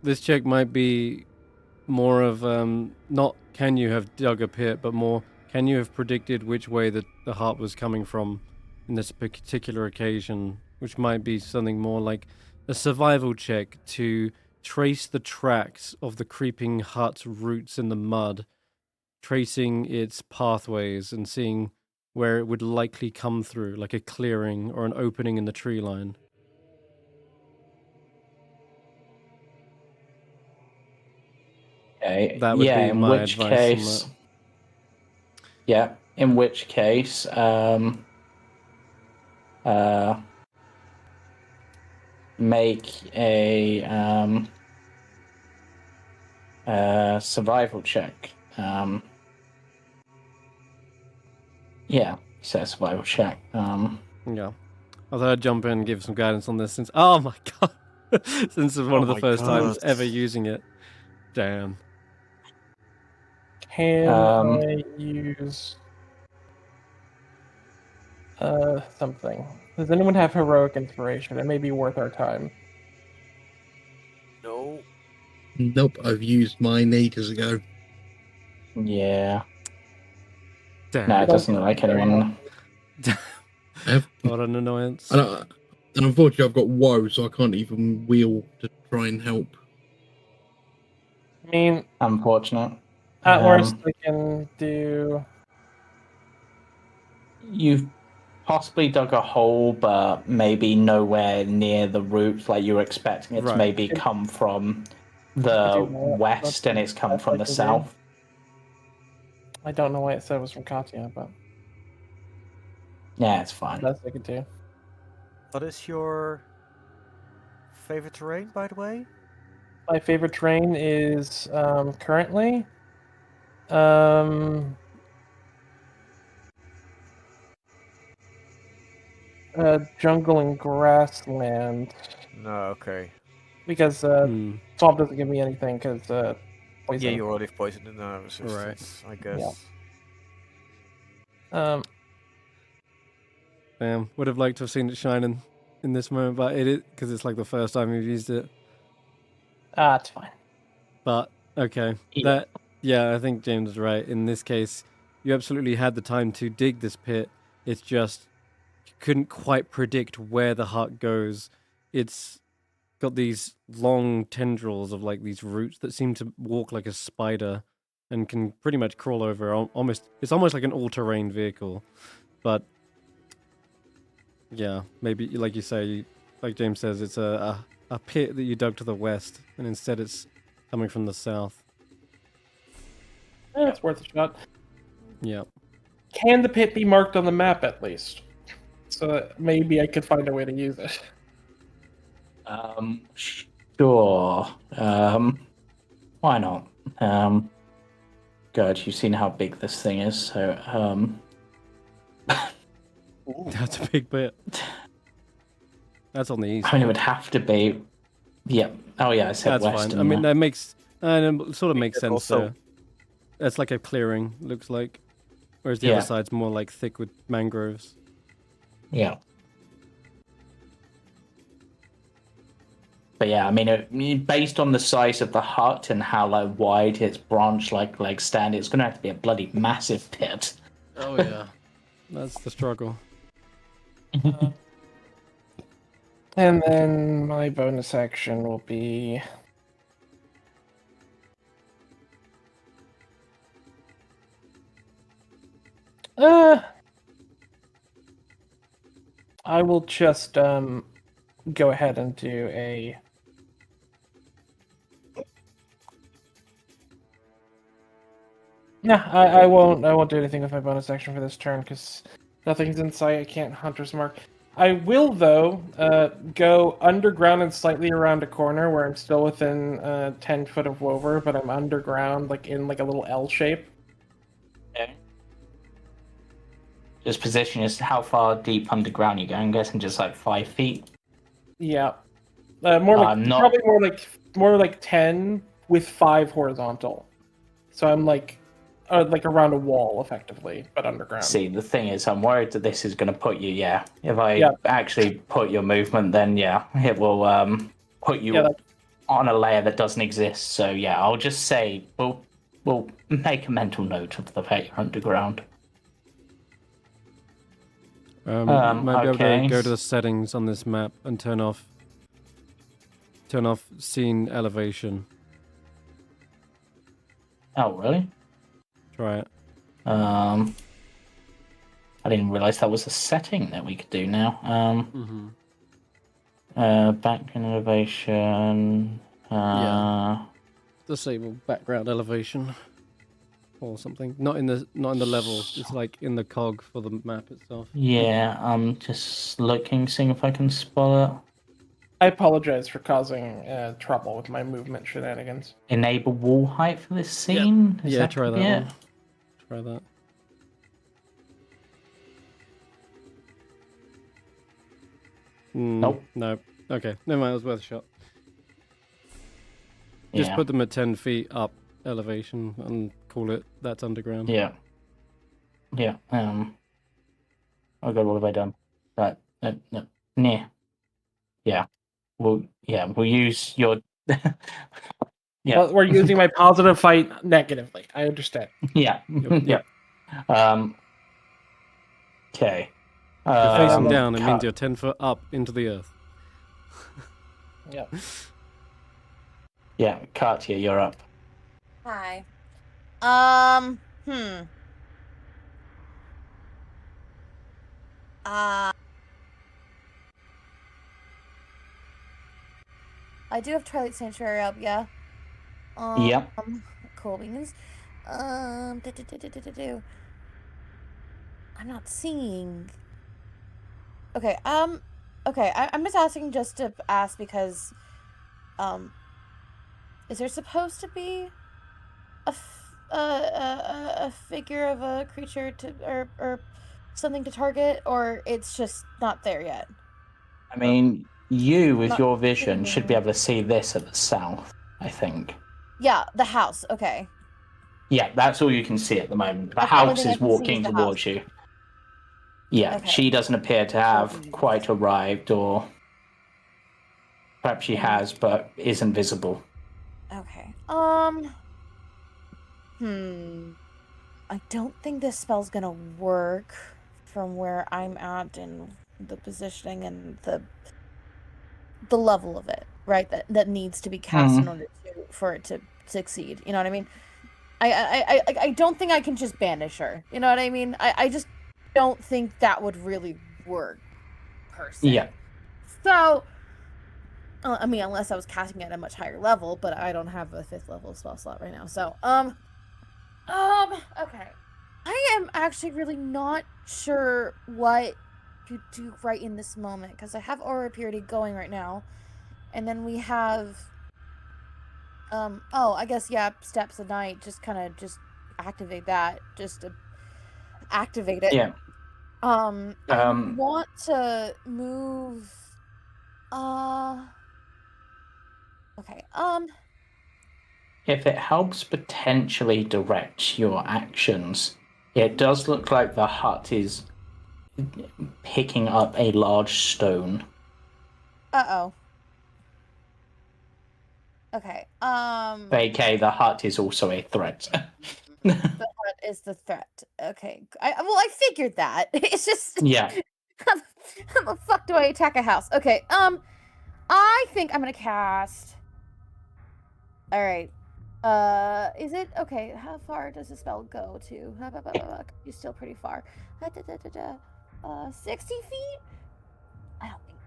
this check might be more of not can you have dug a pit, but more can you have predicted which way the heart was coming from in this particular occasion, which might be something more like a survival check to trace the tracks of the creeping hut's roots in the mud, tracing its pathways and seeing where it would likely come through, like a clearing or an opening in the tree line. okay, That would yeah. be In my which advice on case, that. yeah. In which case, make a survival check. Yeah, so survival check. Yeah. I thought I'd jump in and give some guidance on this since, oh my god, since it's one Oh of the my first times God. ever using it. Damn. Can I use something? Does anyone have heroic inspiration? It may be worth our time. No. Nope, I've used mine ages ago. Yeah. Damn. No, I it don't doesn't look think like it's very anyone. I have, What an annoyance. and unfortunately, I've got woe, so I can't even wheel to try and help. I mean, Unfortunate. at worst, I can do. You've possibly dug a hole, but maybe nowhere near the roots. Like you were expecting it to Right. maybe come from I the can do that. west, and it's come That's from what the I can do. south. I don't know why it said it was from Katia, but Yeah, it's fine. that's what I could do. What is your favorite terrain, by the way? My favorite terrain is currently um, jungle and grassland No, okay. because Hmm. swamp doesn't give me anything because Yeah, poison. you already have poison and resistance, I guess. Um, Damn. Would have liked to have seen it shining in this moment, but it because it's like the first time we've used it. it's fine. But okay, Yeah. yeah, I think James is right. In this case, you absolutely had the time to dig this pit. It's just you couldn't quite predict where the heart goes. It's got these long tendrils of like these roots that seem to walk like a spider and can pretty much crawl over almost. It's almost like an all-terrain vehicle, but yeah, maybe like you say, like James says, it's a pit that you dug to the west, and instead it's coming from the south. It's worth a shot. Yeah. Can the pit be marked on the map at least? So that maybe I could find a way to use it. Sure. Why not? Good. You've seen how big this thing is, so That's a big bit. That's on the east. I mean, it would have to be. Yeah. Oh, yeah. I said That's west. fine. I mean, that makes it sort of think makes that sense. also- There, that's like a clearing. Looks like, whereas the Yeah. other side's more like thick with mangroves. Yeah. But yeah, I mean, based on the size of the hut and how like wide its branch like legs stand, it's gonna have to be a bloody massive pit. Oh yeah, that's the struggle. And then my bonus action will be. I will just go ahead and do a Yeah, I won't do anything with my bonus action for this turn because nothing's in sight. I can't Hunter's Mark. I will though go underground and slightly around a corner where I'm still within 10 foot of Wover, but I'm underground, like in like a little L shape. Okay. Just position is how far deep underground you go. I'm guessing just like 5 feet. Yeah, more like I'm not- probably more like 10 with 5 horizontal. So I'm like around a wall effectively, but underground. See, the thing is, I'm worried that this is going to put you. Yeah, if I Yeah. actually put your movement, then yeah, it will put you Yeah, on a layer that doesn't exist. So yeah, I'll just say we'll make a mental note of the fact you're underground. You might be able to okay. go to the settings on this map and turn off scene elevation. Oh really? Try it. I didn't realize that was a setting that we could do now. Background elevation. Yeah. Disable background elevation or something. Not in the level. It's like in the cog for the map itself. Yeah, I'm just looking, seeing if I can spot it. I apologize for causing trouble with my movement shenanigans. Enable wall height for this scene. Is Yeah, try that it? one. Try that. Nope. No. Okay. Never mind. It was worth a shot. Just Yeah. put them at 10 feet up elevation and call it that's underground. Yeah. Yeah. Oh god, what have I done? Right. No. Near. Yeah. We'll use your yeah. Well, we're using my positive fight negatively. I understand. Yeah. Yep. Okay. You're facing Um, down, it means you're 10 foot up into the earth. Yeah. Yeah, Katia, you're up. Hi. I do have Twilight Sanctuary up, yeah. Yep. Cool beans. I'm not seeing. Okay, I'm just asking just to ask because, is there supposed to be a figure of a creature to or something to target, or it's just not there yet? I mean, you with Not your vision should be seeing. able to see this at the south, I think. Yeah, the house. Okay. Yeah, that's all you can see at the moment. The That's the only house thing I is can see is walking the towards house. you. Yeah, Okay. she doesn't appear to have beans. quite arrived, or perhaps she has, but isn't visible. Okay. I don't think this spell's gonna work from where I'm at and the positioning and the level of it, right? That needs to be cast in order for it to succeed. You know what I mean? I don't think I can just banish her. You know what I mean? I just don't think that would really work, per se. Yeah. So, I mean, unless I was casting at a much higher level, but I don't have a 5th level spell slot right now. So, okay. I am actually really not sure what to do right in this moment, because I have Aura Purity going right now, and then we have, I guess, yeah, Steps of Night, just kind of just activate that, just to activate it. Yeah. I want to move, okay, If it helps potentially direct your actions, it does look like the hut is picking up a large stone. uh-oh. Okay, AKA the hut is also a threat. the hut is the threat. Okay, I figured that. It's just, Yeah. how the fuck do I attack a house? Okay, I think I'm gonna cast. All right. Is it okay? How far does the spell go to? You're still pretty far. 60 feet?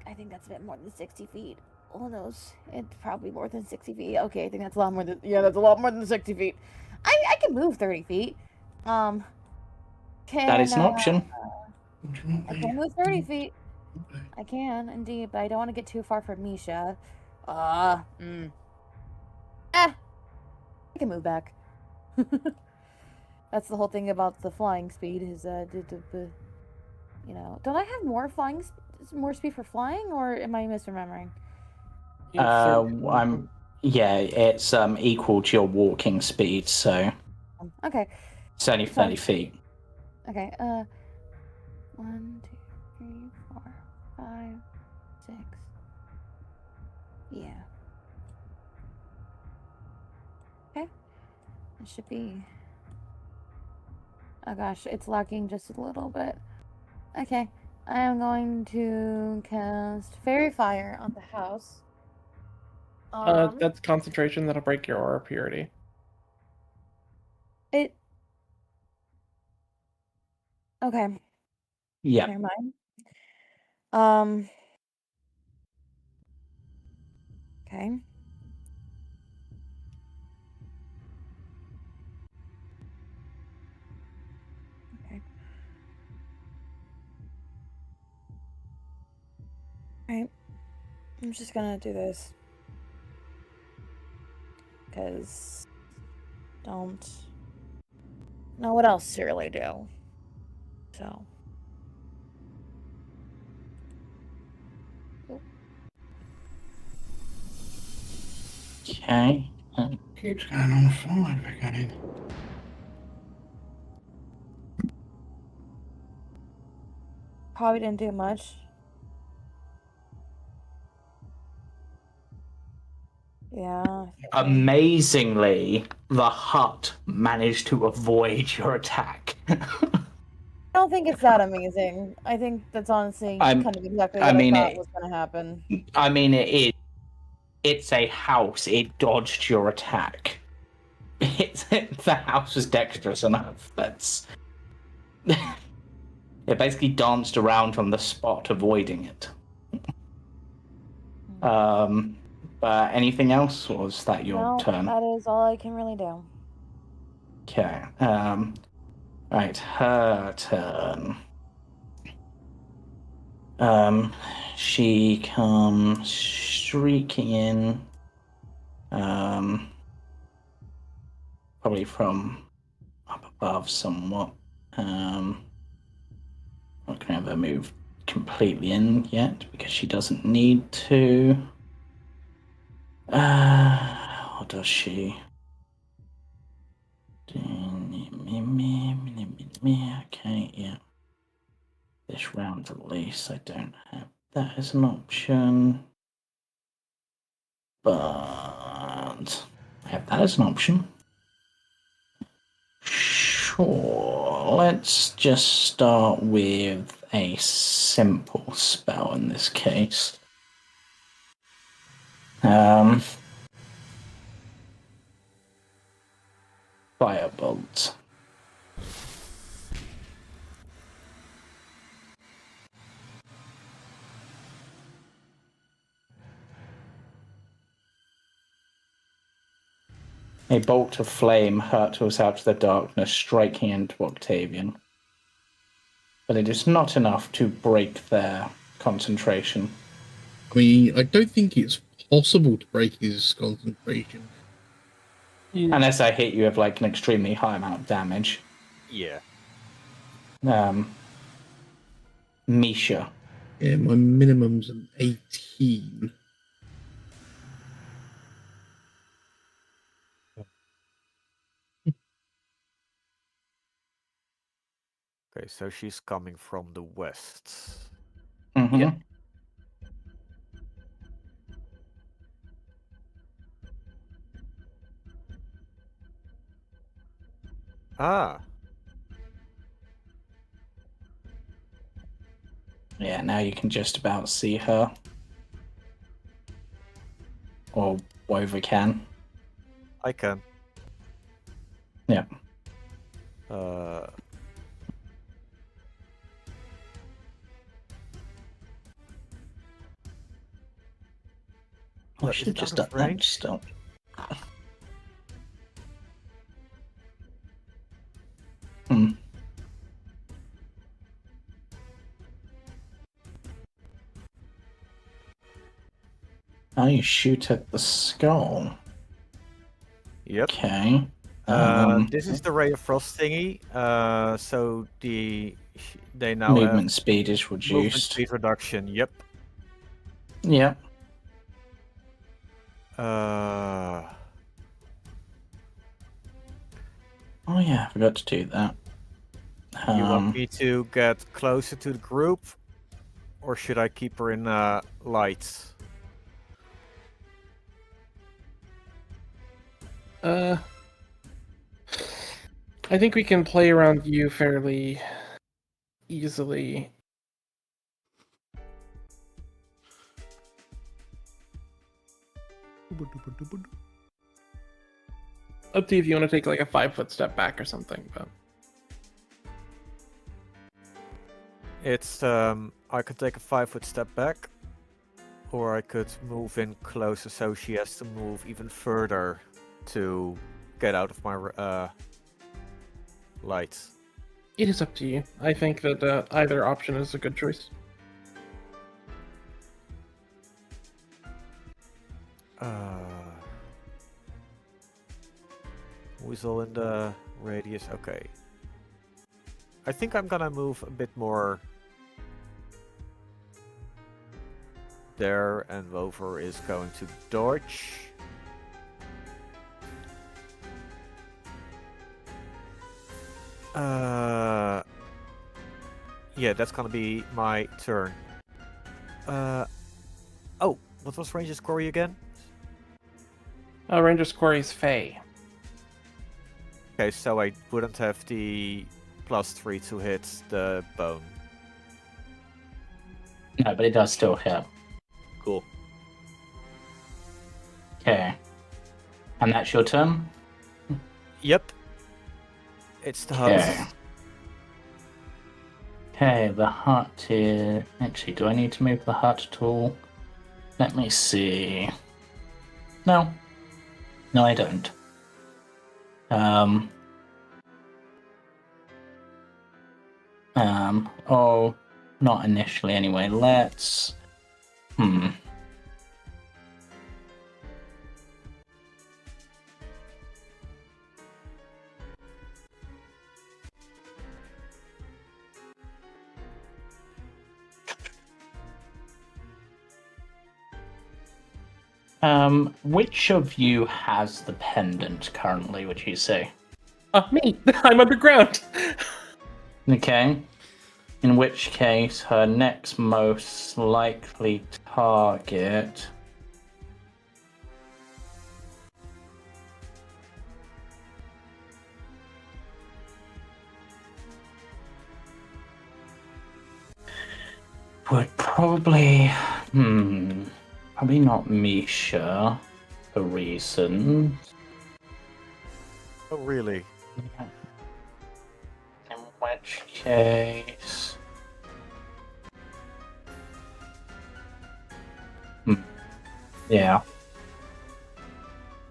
I think that's a bit more than 60 feet. Who knows? It's probably more than 60 feet. Okay, I think that's a lot more than, yeah, that's a lot more than 60 feet. I can move 30 feet. Can That is an option. I can move 30 feet. I can indeed, but I don't want to get too far from Misha. I can move back. That's the whole thing about the flying speed is you know, don't I have more speed for flying, or am I misremembering? You have 30 I'm yeah, it's equal to your walking speed, so Okay. it's only Fine. 30 feet. Okay. 1, 2, 3, 4, 5, 6. Yeah. Okay. It should be. Oh gosh, it's lagging just a little bit. Okay. I am going to cast Fairy Fire on the house. That's concentration that'll break your aura purity. It. Okay. Yeah. Never mind. Okay. Okay. Alright. I'm just gonna do this. Because don't know what else to really do. So. Okay. Keeps going on 5 again. Probably didn't do much. Yeah. Amazingly, the hut managed to avoid your attack. I don't think it's that amazing. I think that's honestly kind of exactly what I thought was going to happen. I mean, it is. It's a house. It dodged your attack. The house was dexterous enough. That's. It basically danced around on the spot, avoiding it. But anything else, or was that your turn? That is all I can really do. Okay. Right, her turn. She comes shrieking in. Probably from up above somewhat. Not gonna have her move completely in yet because she doesn't need to. Or does she? Okay, yeah. This round at least, I don't have that as an option. But I have that as an option. Sure, let's just start with a simple spell in this case. Firebolt. A bolt of flame hurtles out of the darkness, striking into Octavian. But it is not enough to break their concentration. I mean, I don't think it's possible to break his concentration. Unless I hit you with like an extremely high amount of damage. Yeah. Misha. Yeah, my minimum's an 18. Okay, so she's coming from the west. Mm-hmm. Yeah. Ah, Yeah, now you can just about see her. Or Wova can. I can. Yeah. I should have just done that. Stop. Hmm. Oh, you shoot at the skull. Yep. Okay. This is the ray of frost thingy. So they now movement have speed is movement reduced. speed reduction. Yep. Yep. Oh yeah, I forgot to do that. You want me to get closer to the group, or should I keep her in lights? I think we can play around you fairly easily. Up to you if you want to take like a 5-foot step back or something, but It's I could take a 5-foot step back, or I could move in closer so she has to move even further to get out of my lights. it is up to you. I think that either option is a good choice. Who's all in the radius? Okay. I think I'm gonna move a bit more there, and Rover is going to dodge. Yeah, that's gonna be my turn. Oh, what was Ranger's Quarry again? Ranger's Quarry is Fey. Okay, so I wouldn't have the +3 to hit the bone. No, but it does still hit. Cool. Okay. And that's your turn? Yep. It's the Okay. hut. Okay, the hut is... Actually, do I need to move the hut at all? Let me see. No. No, I don't. Oh, not initially anyway. Let's... Which of you has the pendant currently, would you say? Me! I'm underground! Okay. In which case, her next most likely target... would probably... Probably not Misha, for reasons. Oh, really? In which case... Yeah.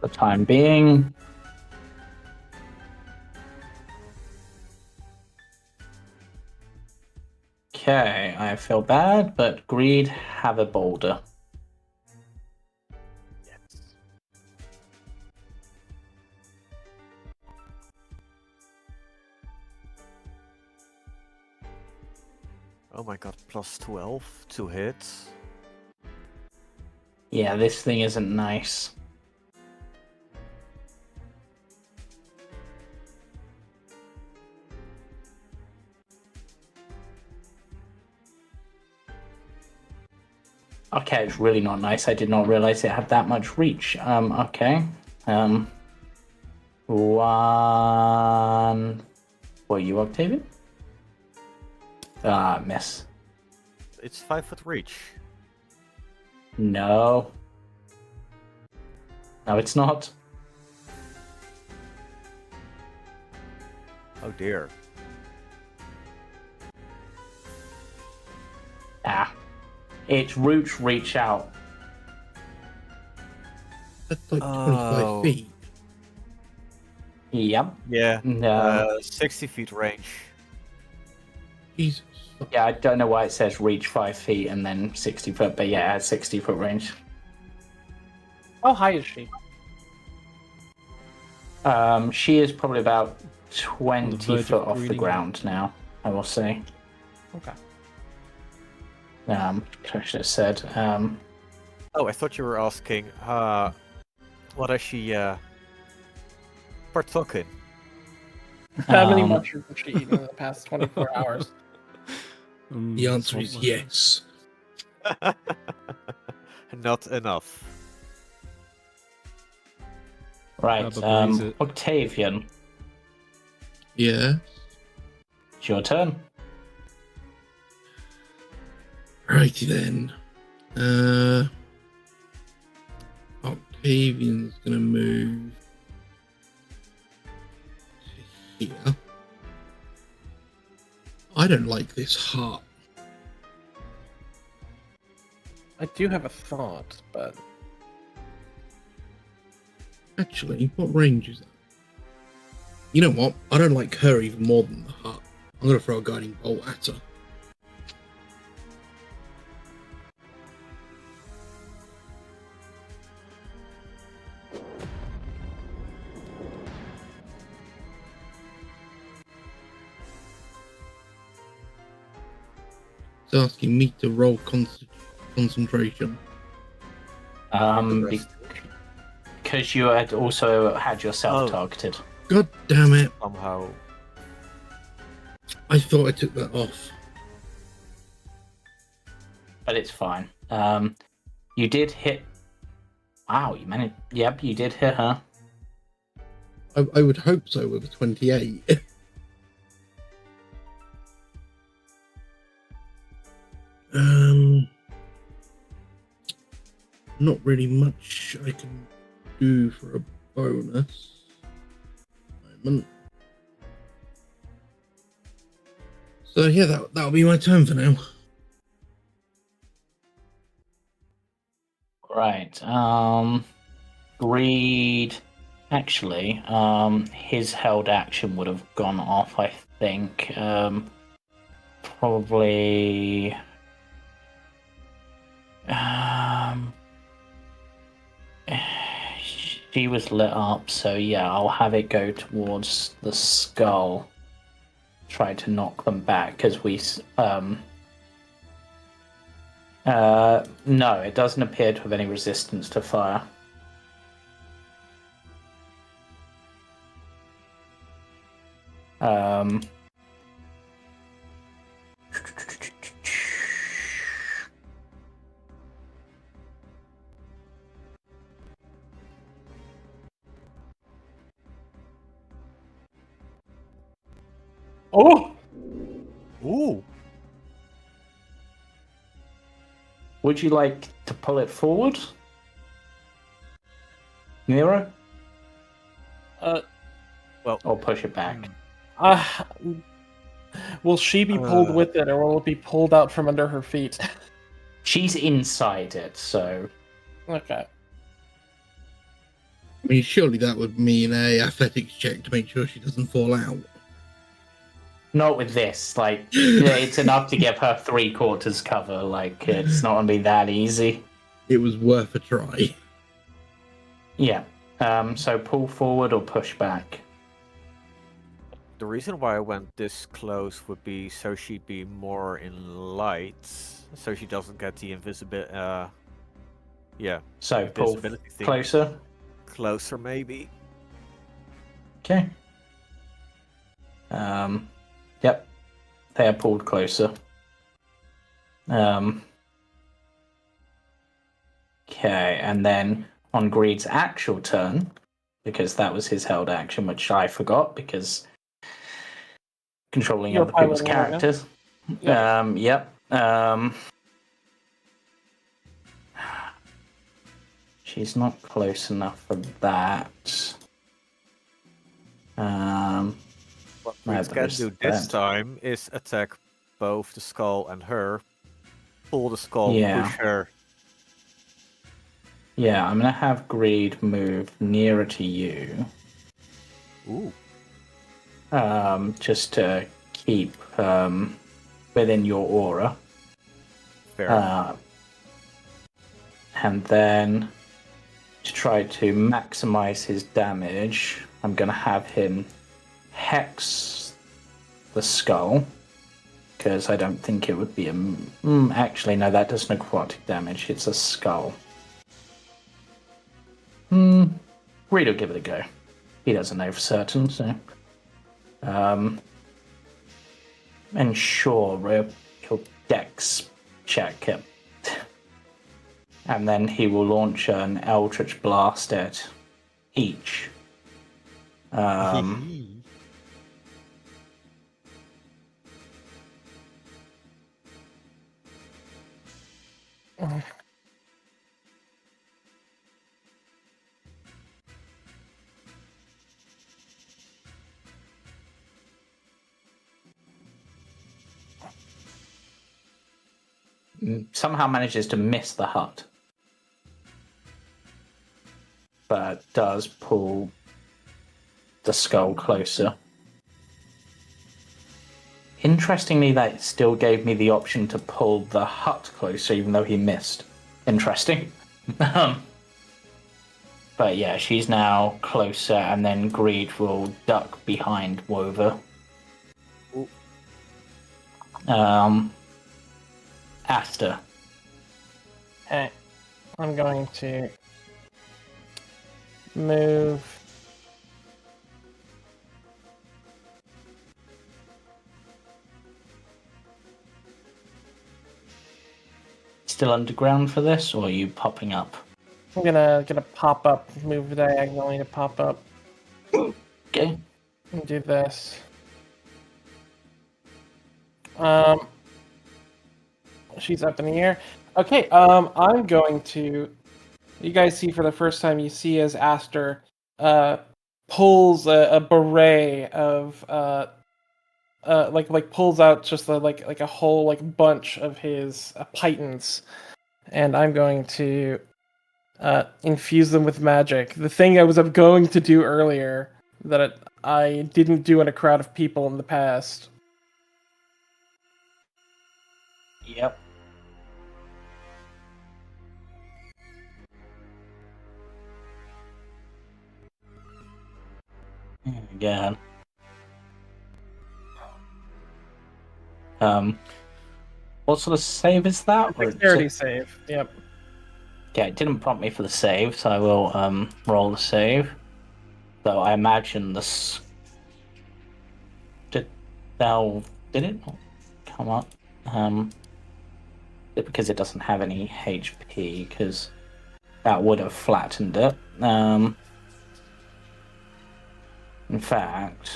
For the time being... Okay, I feel bad, but Greed, have a boulder. Yes. Oh my god, +12 to hit. Yeah, this thing isn't nice. Okay, it's really not nice. I did not realize it had that much reach. Okay. One... Were you Octavian? Ah, miss. It's 5-foot reach. No. No, it's not. Oh dear. Ah. Its roots reach out. That's like Oh. 25 feet. Yep. Yeah. No. 60 feet range. Jesus. Yeah, I don't know why it says reach 5 feet and then 60 foot, but yeah, it has 60 foot range. How high is she? She is probably about On the 20 verge foot of off the greening. ground now, I will say. Okay. I should have said. Oh, I thought you were asking, what has she partook in? How many Um, mushrooms has she eaten in the past 24 hours? The answer swamp is mushroom. yes. Not enough. right, Baba breeze it. Octavian, Yeah. it's your turn. Righty then. Octavian's gonna move to here. I don't like this heart. I do have a thought, but Actually, what range is that? You know what? I don't like her even more than the heart. I'm gonna throw a guiding bolt at her. It's asking me to roll concentration. Because you had also had yourself targeted. God damn it. Somehow. I thought I took that off. But it's fine. You did hit. Wow, you managed. Yep, you did hit her. I would hope so with a 28. Not really much I can do for a bonus. Moment. So yeah, that'll be my turn for now. Right. Greed. Actually, his held action would have gone off, I think. Probably. She was lit up, so yeah, I'll have it go towards the skull. Try to knock them back, because we. No, it doesn't appear to have any resistance to fire. oh, Ooh. Would you like to pull it forward, Nero? Or push it back? will she be pulled with it, or will it be pulled out from under her feet? She's inside it, so Okay. I mean, surely that would mean a athletics check to make sure she doesn't fall out. not with this. Like, it's enough to give her 3/4 cover. Like, it's not gonna be that easy. It was worth a try. Yeah. So pull forward or push back. The reason why I went this close would be so she'd be more in light, so she doesn't get the invisibility. Yeah. So pull Invisibility thing. closer. Closer, maybe. Okay. Yep. They are pulled closer. Okay, and then on Greed's actual turn, because that was his held action, which I forgot because controlling You're other people's piloting right now? characters. Yep. Yep. She's not close enough for that. What No, we but can there's do this that. time is attack both the skull and her. Pull the skull, Yeah. push her. Yeah, I'm gonna have Greed move nearer to you. Ooh. Just to keep within your aura. Fair. And then to try to maximize his damage, I'm going to have him hex the skull, because I don't think it would be a... actually, no, that does necrotic damage. It's a skull. Reed will give it a go. He doesn't know for certain, so... and sure, he'll dex check it. And then he will launch an Eldritch Blast at each. Somehow manages to miss the hut. But does pull the skull closer. Interestingly, that still gave me the option to pull the hut closer, even though he missed. Interesting. But yeah, she's now closer, and then Greed will duck behind Wover. Aster. Okay. I'm going to move. Still underground for this, or are you popping up? I'm gonna pop up, move diagonally to pop up. Okay. And do this. She's up in the air. Okay, I'm going to... You guys see for the first time, you see as Aster pulls a beret of like pulls out just like a whole like bunch of his pythons, and I'm going to infuse them with magic. The thing I was going to do earlier that I didn't do in a crowd of people in the past. Yep. Again. What sort of save is that? Dexterity save. Yep. Yeah, it didn't prompt me for the save, so I will roll the save. Though I imagine this... Did it not come up? Because it doesn't have any HP, because that would have flattened it. In fact,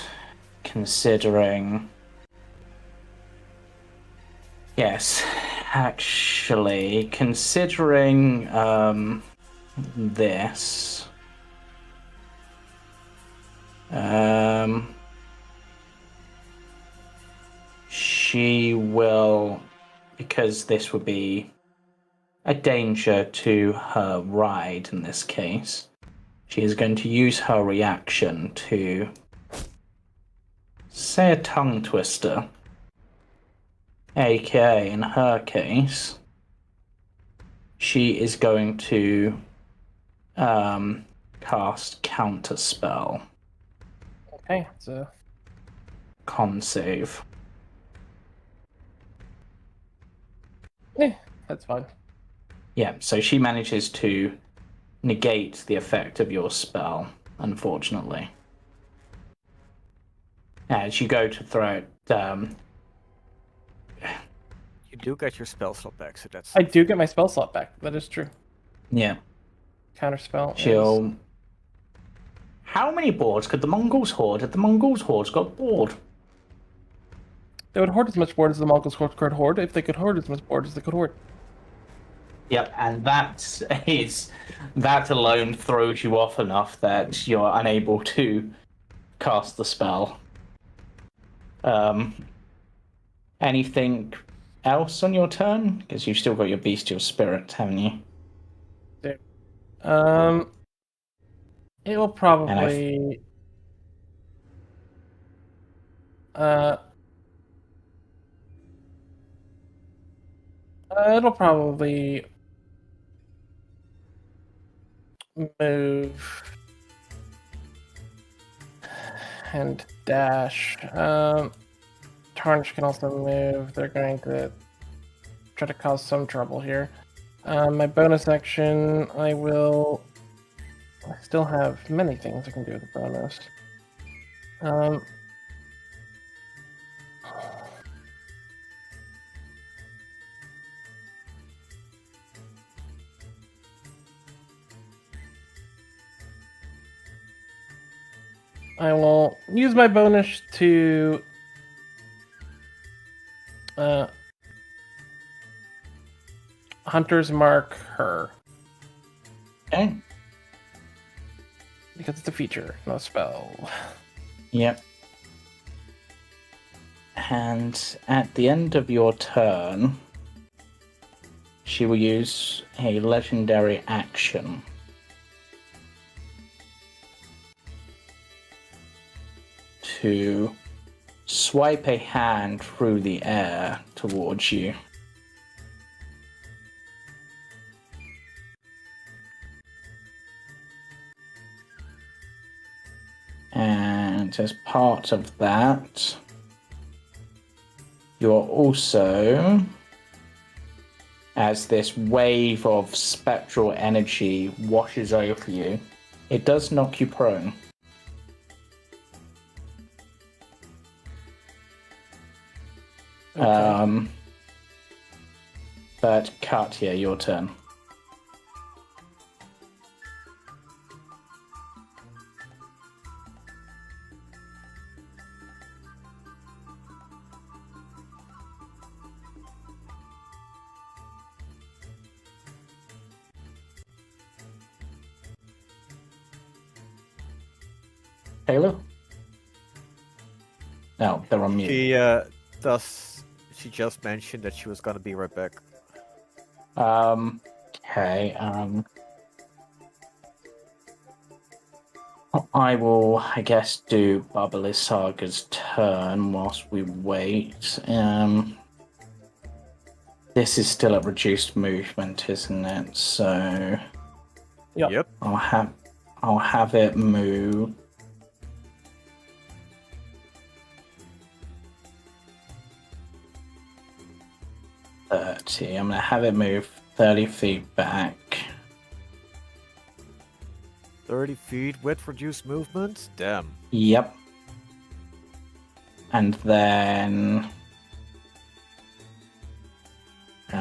considering... Yes, actually, considering this... she will, because this would be a danger to her ride in this case, she is going to use her reaction to say a tongue twister, aka in her case, she is going to cast Counterspell. Okay, so Con save. yeah, that's fine. Yeah, so she manages to negate the effect of your spell, unfortunately. As you go to throw it, You do get your spell slot back, so that's... I do get my spell slot back. That is true. yeah, Counterspell. she'll... How many boards could the Mongols hoard if the Mongols hordes got bored? They would hoard as much board as the Mongols could hoard if they could hoard as much board as they could hoard. Yep, and that alone throws you off enough that you're unable to cast the spell. Anything else on your turn? Because you've still got your bestial spirit, haven't you? It will probably It'll probably move and dash. Tarnish can also move. They're going to try to cause some trouble here. My bonus action, I still have many things I can do with the bonus. I will use my bonus to Hunter's Mark her. Okay. Because it's a feature, not a spell. Yep. And at the end of your turn, she will use a legendary action to swipe a hand through the air towards you. And as part of that, you're also, as this wave of spectral energy washes over you, it does knock you prone. Okay. But Katia, your turn. Taylor? No, they're on mute. She just mentioned that she was gonna be right back. Okay, I will, I guess, do Bubbly Saga's turn whilst we wait. This is still a reduced movement, isn't it? So Yep. I'll have it move. I'm gonna have it move 30 feet back. 30 feet with reduced movement? Damn. Yep. And then do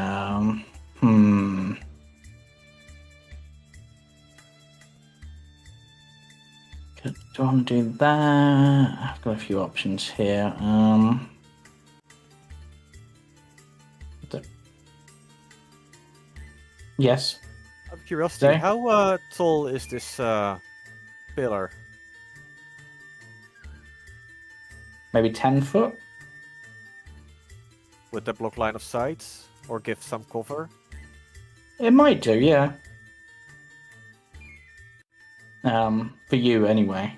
I want to do that? I've got a few options here. Yes. Out of curiosity, Sorry? how tall is this pillar? Maybe 10 foot? Would that block line of sight or give some cover? It might do, yeah. For you anyway.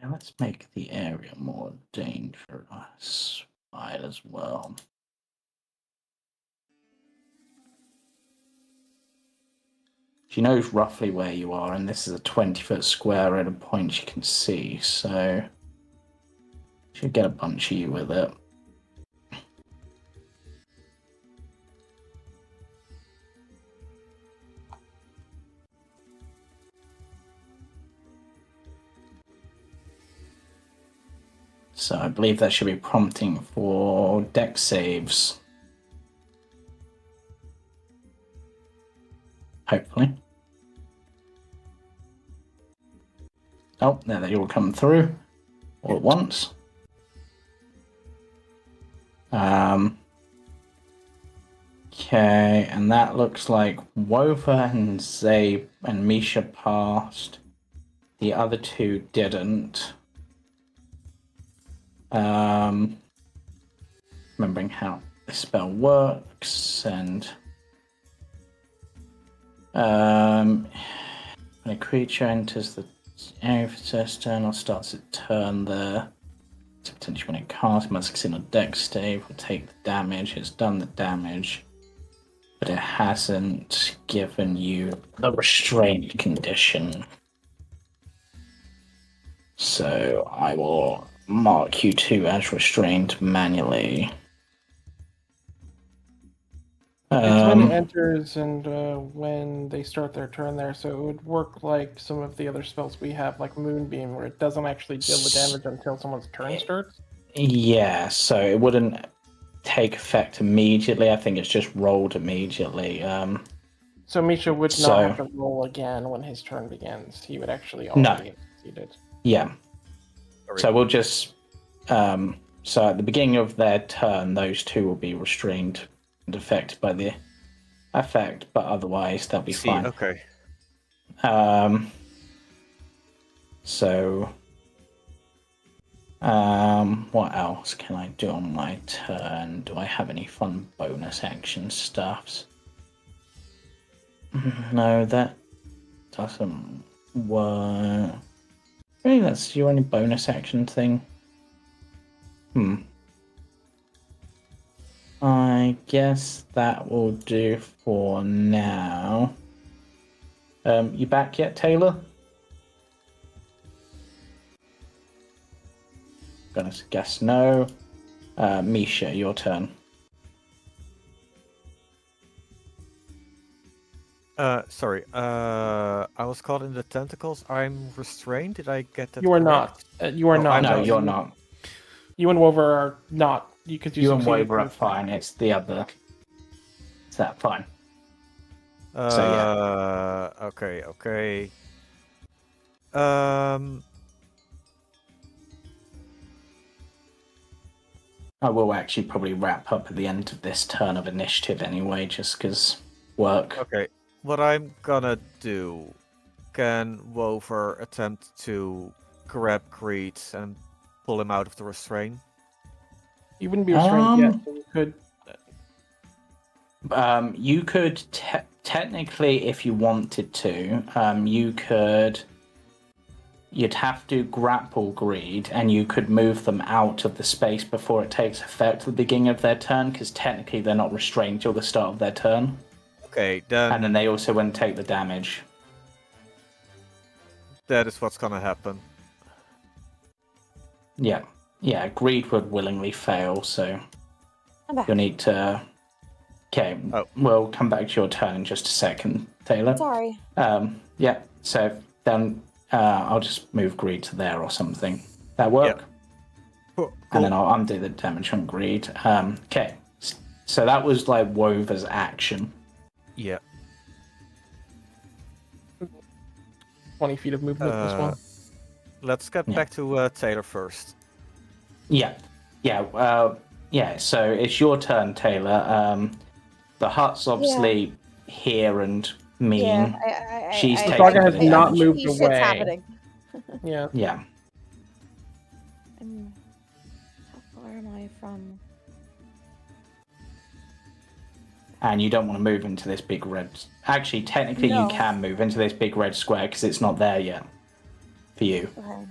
Yeah, let's make the area more dangerous. Might as well. She knows roughly where you are, and this is a 20-foot square at a point she can see, so she'll get a bunch of you with it. So I believe that should be prompting for dex saves. Hopefully. Oh, there they all come through all at once. Okay, and that looks like Wova and Zabe and Misha passed. The other two didn't. Remembering how the spell works, and when a creature enters the area for first turn or starts a turn there, so potentially when it casts, it must succeed on a dex save, will take the damage. It's done the damage, but it hasn't given you the restraint condition. So I will mark you two as restrained manually. It's when it enters and when they start their turn there, so it would work like some of the other spells we have, like Moonbeam, where it doesn't actually deal the damage until someone's turn starts. Yeah, so it wouldn't take effect immediately. I think it's just rolled immediately. So Misha would So- not have to roll again when his turn begins. He would actually already have succeeded. Yeah. Sorry. So we'll just so at the beginning of their turn, those two will be restrained and affected by the effect, but otherwise they'll be fine. Okay. So what else can I do on my turn? Do I have any fun bonus action stuffs? No, that doesn't work. Really, that's your only bonus action thing? I guess that will do for now. You back yet, Taylor? Gonna guess no. Misha, your turn. Sorry. I was caught in the tentacles. I'm restrained. Did I get that? You are correct? not. You are No, not. No, no, you're not. You and Wover are not. Because You and succeeded Waver are in- fine. It's the other. Is that fine? Okay. Okay. I will actually probably wrap up at the end of this turn of initiative anyway, just because work. Okay. What I'm gonna do? Can Wover attempt to grab Creed and pull him out of the restraint? You wouldn't be restrained yet, so you could. You could technically, if you wanted to, you could. You'd have to grapple Greed, and you could move them out of the space before it takes effect at the beginning of their turn, because technically they're not restrained till the start of their turn. Okay, then And then they also wouldn't take the damage. that is what's gonna happen. Yeah. Yeah, Greed would willingly fail, so I'm back. you'll need to... Okay, we'll come back to your turn in just a second, Taylor. Sorry. Yeah, so then I'll just move Greed to there or something. That work? Yep. Cool. And then I'll undo the damage on Greed. Okay, so that was like Wover's action. Yeah. 20 feet of movement this one. Let's get back to Taylor first. Yeah, so it's your turn, Taylor. The hut's obviously here and mean. Yeah, She's The taken Saga has the not damage. moved Shit's away. happening. Yeah. Yeah. How far am I from? And you don't want to move into this big red... Actually, technically No. you can move into this big red square because it's not there yet. For you. Okay.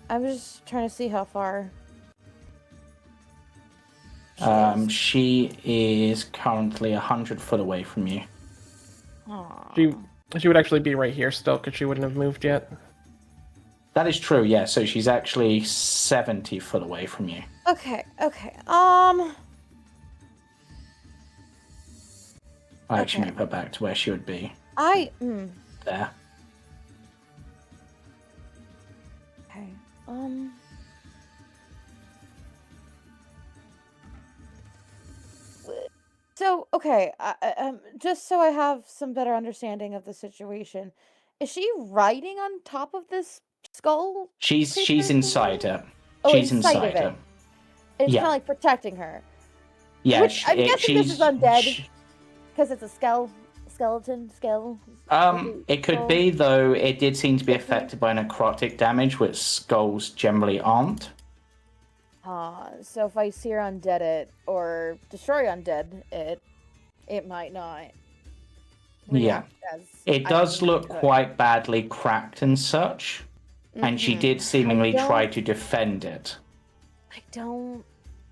I'm just trying to see how far. She is currently 100 foot away from you. Aw. She would actually be right here still, because she wouldn't have moved yet. That is true, yeah. So she's actually 70 foot away from you. Okay. I actually Okay. move her back to where she would be. There. Okay. So, okay, just so I have some better understanding of the situation, is she riding on top of this skull? She's creature inside thing? it. Oh, She's inside of inside it. it. It's Yeah. kind of like protecting her. Yeah, Which, I'm guessing this is undead. Because it's a skeleton. It could be, though it did seem to be affected by necrotic damage, which skulls generally aren't. So if I sear undead it or destroy undead it might not Yeah. react as It I does think it look could. quite badly cracked and such, and she did seemingly try to defend it. I don't.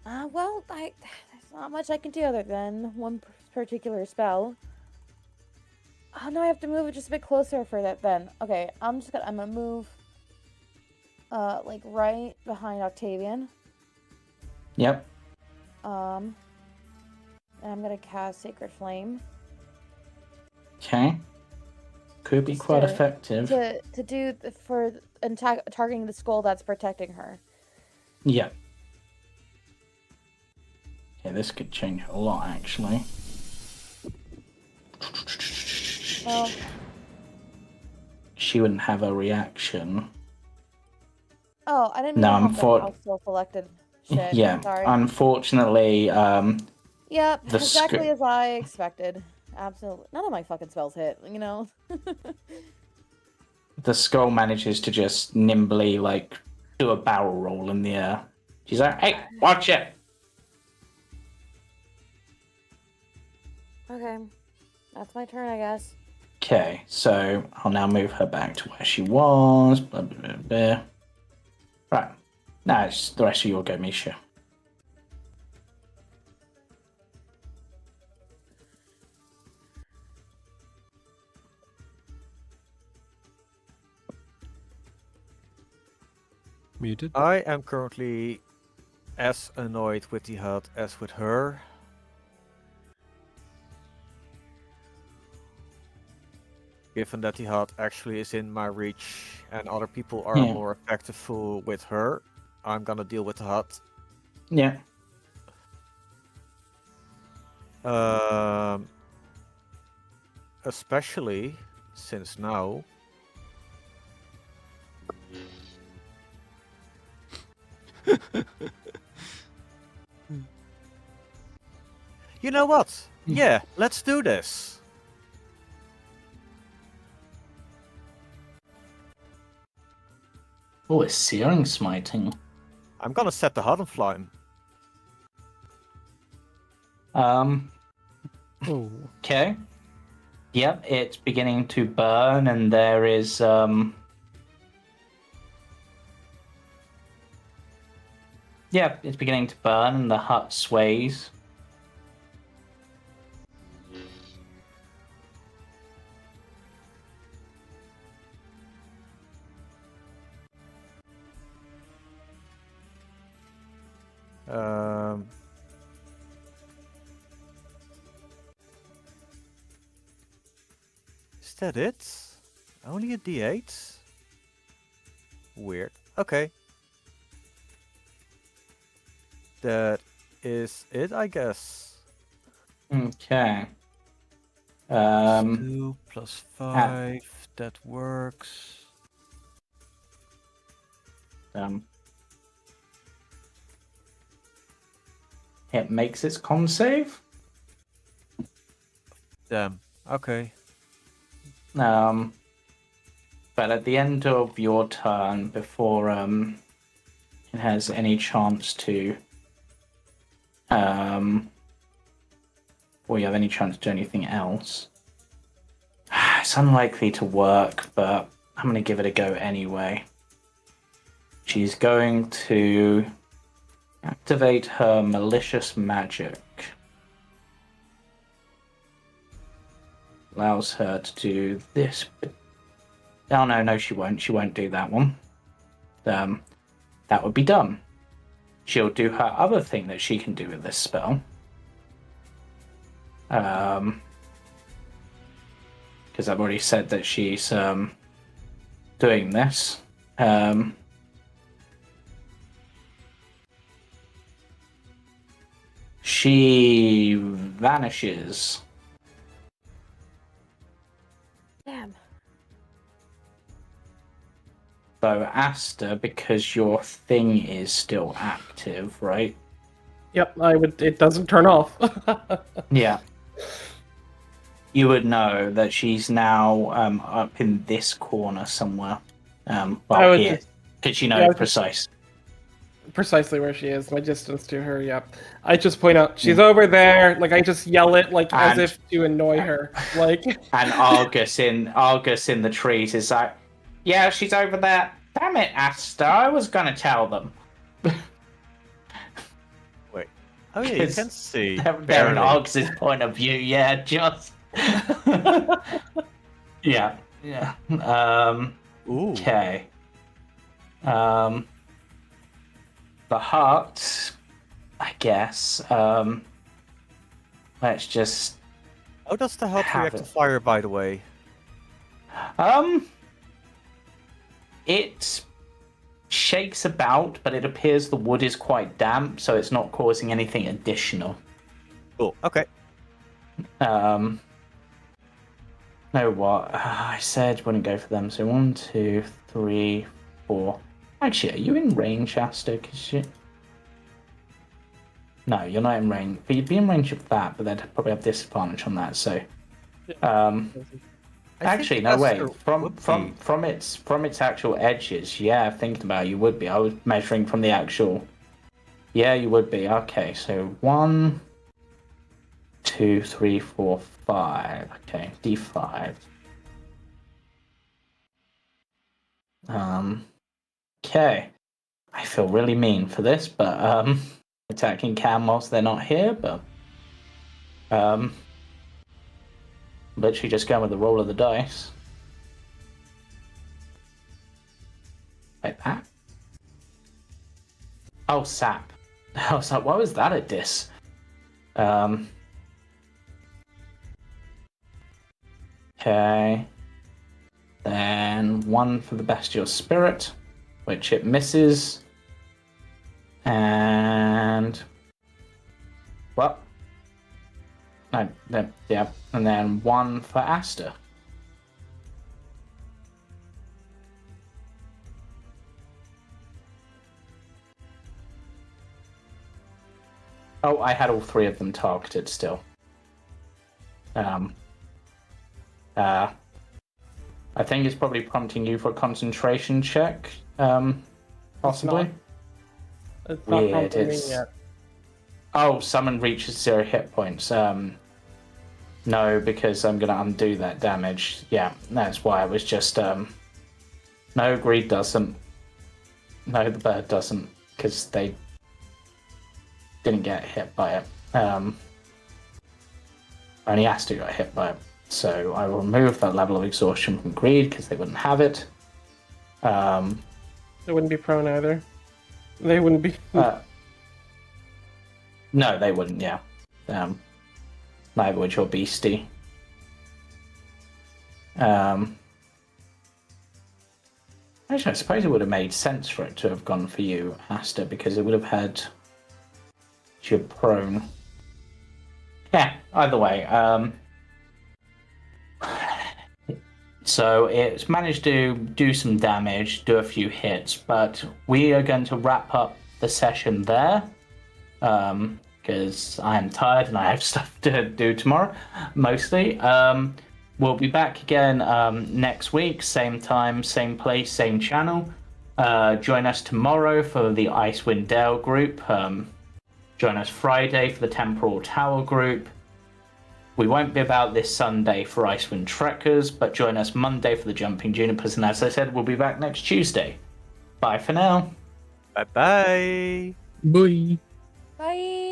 Well, there's not much I can do other than one particular spell. Oh no, I have to move it just a bit closer for that. Then okay, I'm gonna move, like right behind Octavian. Yep. And I'm gonna cast Sacred Flame. Okay. Could be Just quite to- effective. To do for targeting the skull that's protecting her. Yeah. Yeah, this could change a lot, actually. Well, She wouldn't have a reaction. oh, I didn't mean No, to I'm have for. the selected shit. Yeah. Sorry. Unfortunately, Yep, the exactly as I expected. Absolutely. None of my fucking spells hit, you know? the skull manages to just nimbly, like, do a barrel roll in the air. She's like, "Hey, watch it!" Okay. That's my turn, I guess. Okay, so I'll now move her back to where she was. Blah, blah, blah, blah. Right. Now it's the rest of your go, Misha. Muted. I am currently as annoyed with the hut as with her. Given that the hut actually is in my reach and other people are Yeah. more effective with her, I'm gonna deal with the hut. Yeah. Especially since now you know what? Yeah, let's do this. Oh, it's searing smiting. I'm gonna set the hut on flame. Oh. Okay. Yep, it's beginning to burn, and there is yeah, it's beginning to burn, and the hut sways. Is that it? Only a D8? Weird. Okay. That is it, I guess. Okay. Plus 2 plus 5. That works. It makes its con save. Damn. Okay. But at the end of your turn, before it has any chance to before you have any chance to do anything else, it's unlikely to work, but I'm going to give it a go anyway. She's going to activate her malicious magic. Allows her to do this. Oh, no, she won't. She won't do that one. That would be dumb. She'll do her other thing that she can do with this spell. Because I've already said that she's doing this. She vanishes. Damn. So Aster, because your thing is still active, right? Yep, it doesn't turn off. Yeah. You would know that she's now up in this corner somewhere. I Well, would here. just- Because you know yeah, I would precise. precisely where she is. My distance to her, yep. I just point out she's over there. Like I just yell it, like as And- if to annoy her. Like And Argus in the trees is like, yeah, she's over there. Damn it, Aster, I was gonna tell them. Wait. Oh yeah, you can see. They're in barely. Argus's point of view, yeah, just. yeah. Ooh. Okay. The heart, I guess. Let's just. How does the heart Have react to it. fire, by the way? It shakes about, but it appears the wood is quite damp, so it's not causing anything additional. Cool. Okay. No, what? I said wouldn't go for them. So 1, 2, 3, 4. Actually, are you in range, Aster? No, you're not in range. But you'd be in range of that, but they'd probably have disadvantage on that. So, actually, no way. From its actual edges, yeah. Thinking about it, you would be. I was measuring from the actual. Yeah, you would be. Okay, so 1, 2, 3, 4, 5. Okay, D5. Okay. I feel really mean for this, but attacking Cam whilst they're not here, but literally just going with the roll of the dice. Like that. Oh, sap. I was like, why was that a diss? Okay. Then 1 for the bestial spirit, which it misses. And well, no, yeah, and then 1 for Aster. Oh, I had all 3 of them targeted still. I think it's probably prompting you for a concentration check, possibly. it's not Weird, prompting me it's- yet. Oh, summon reaches 0 hit points. No, because I'm gonna undo that damage. Yeah, that's why it was just no, greed doesn't. No, the bird doesn't, because they didn't get hit by it. Only Aster got hit by it. So I will remove that level of exhaustion from greed because they wouldn't have it. They wouldn't be prone either. They wouldn't be. No, they wouldn't. Yeah. Neither would your beastie. Actually, I suppose it would have made sense for it to have gone for you, Aster, because it would have had your prone. Yeah. Either way. So it's managed to do some damage, do a few hits, but we are going to wrap up the session there. Because I am tired and I have stuff to do tomorrow, mostly. We'll be back again next week, same time, same place, same channel. Join us tomorrow for the Icewind Dale group. Join us Friday for the Temporal Tower group. We won't be about this Sunday for Icewind Trekkers, but join us Monday for the Jumping Junipers. And as I said, we'll be back next Tuesday. Bye for now. Bye bye. Bye. Bye.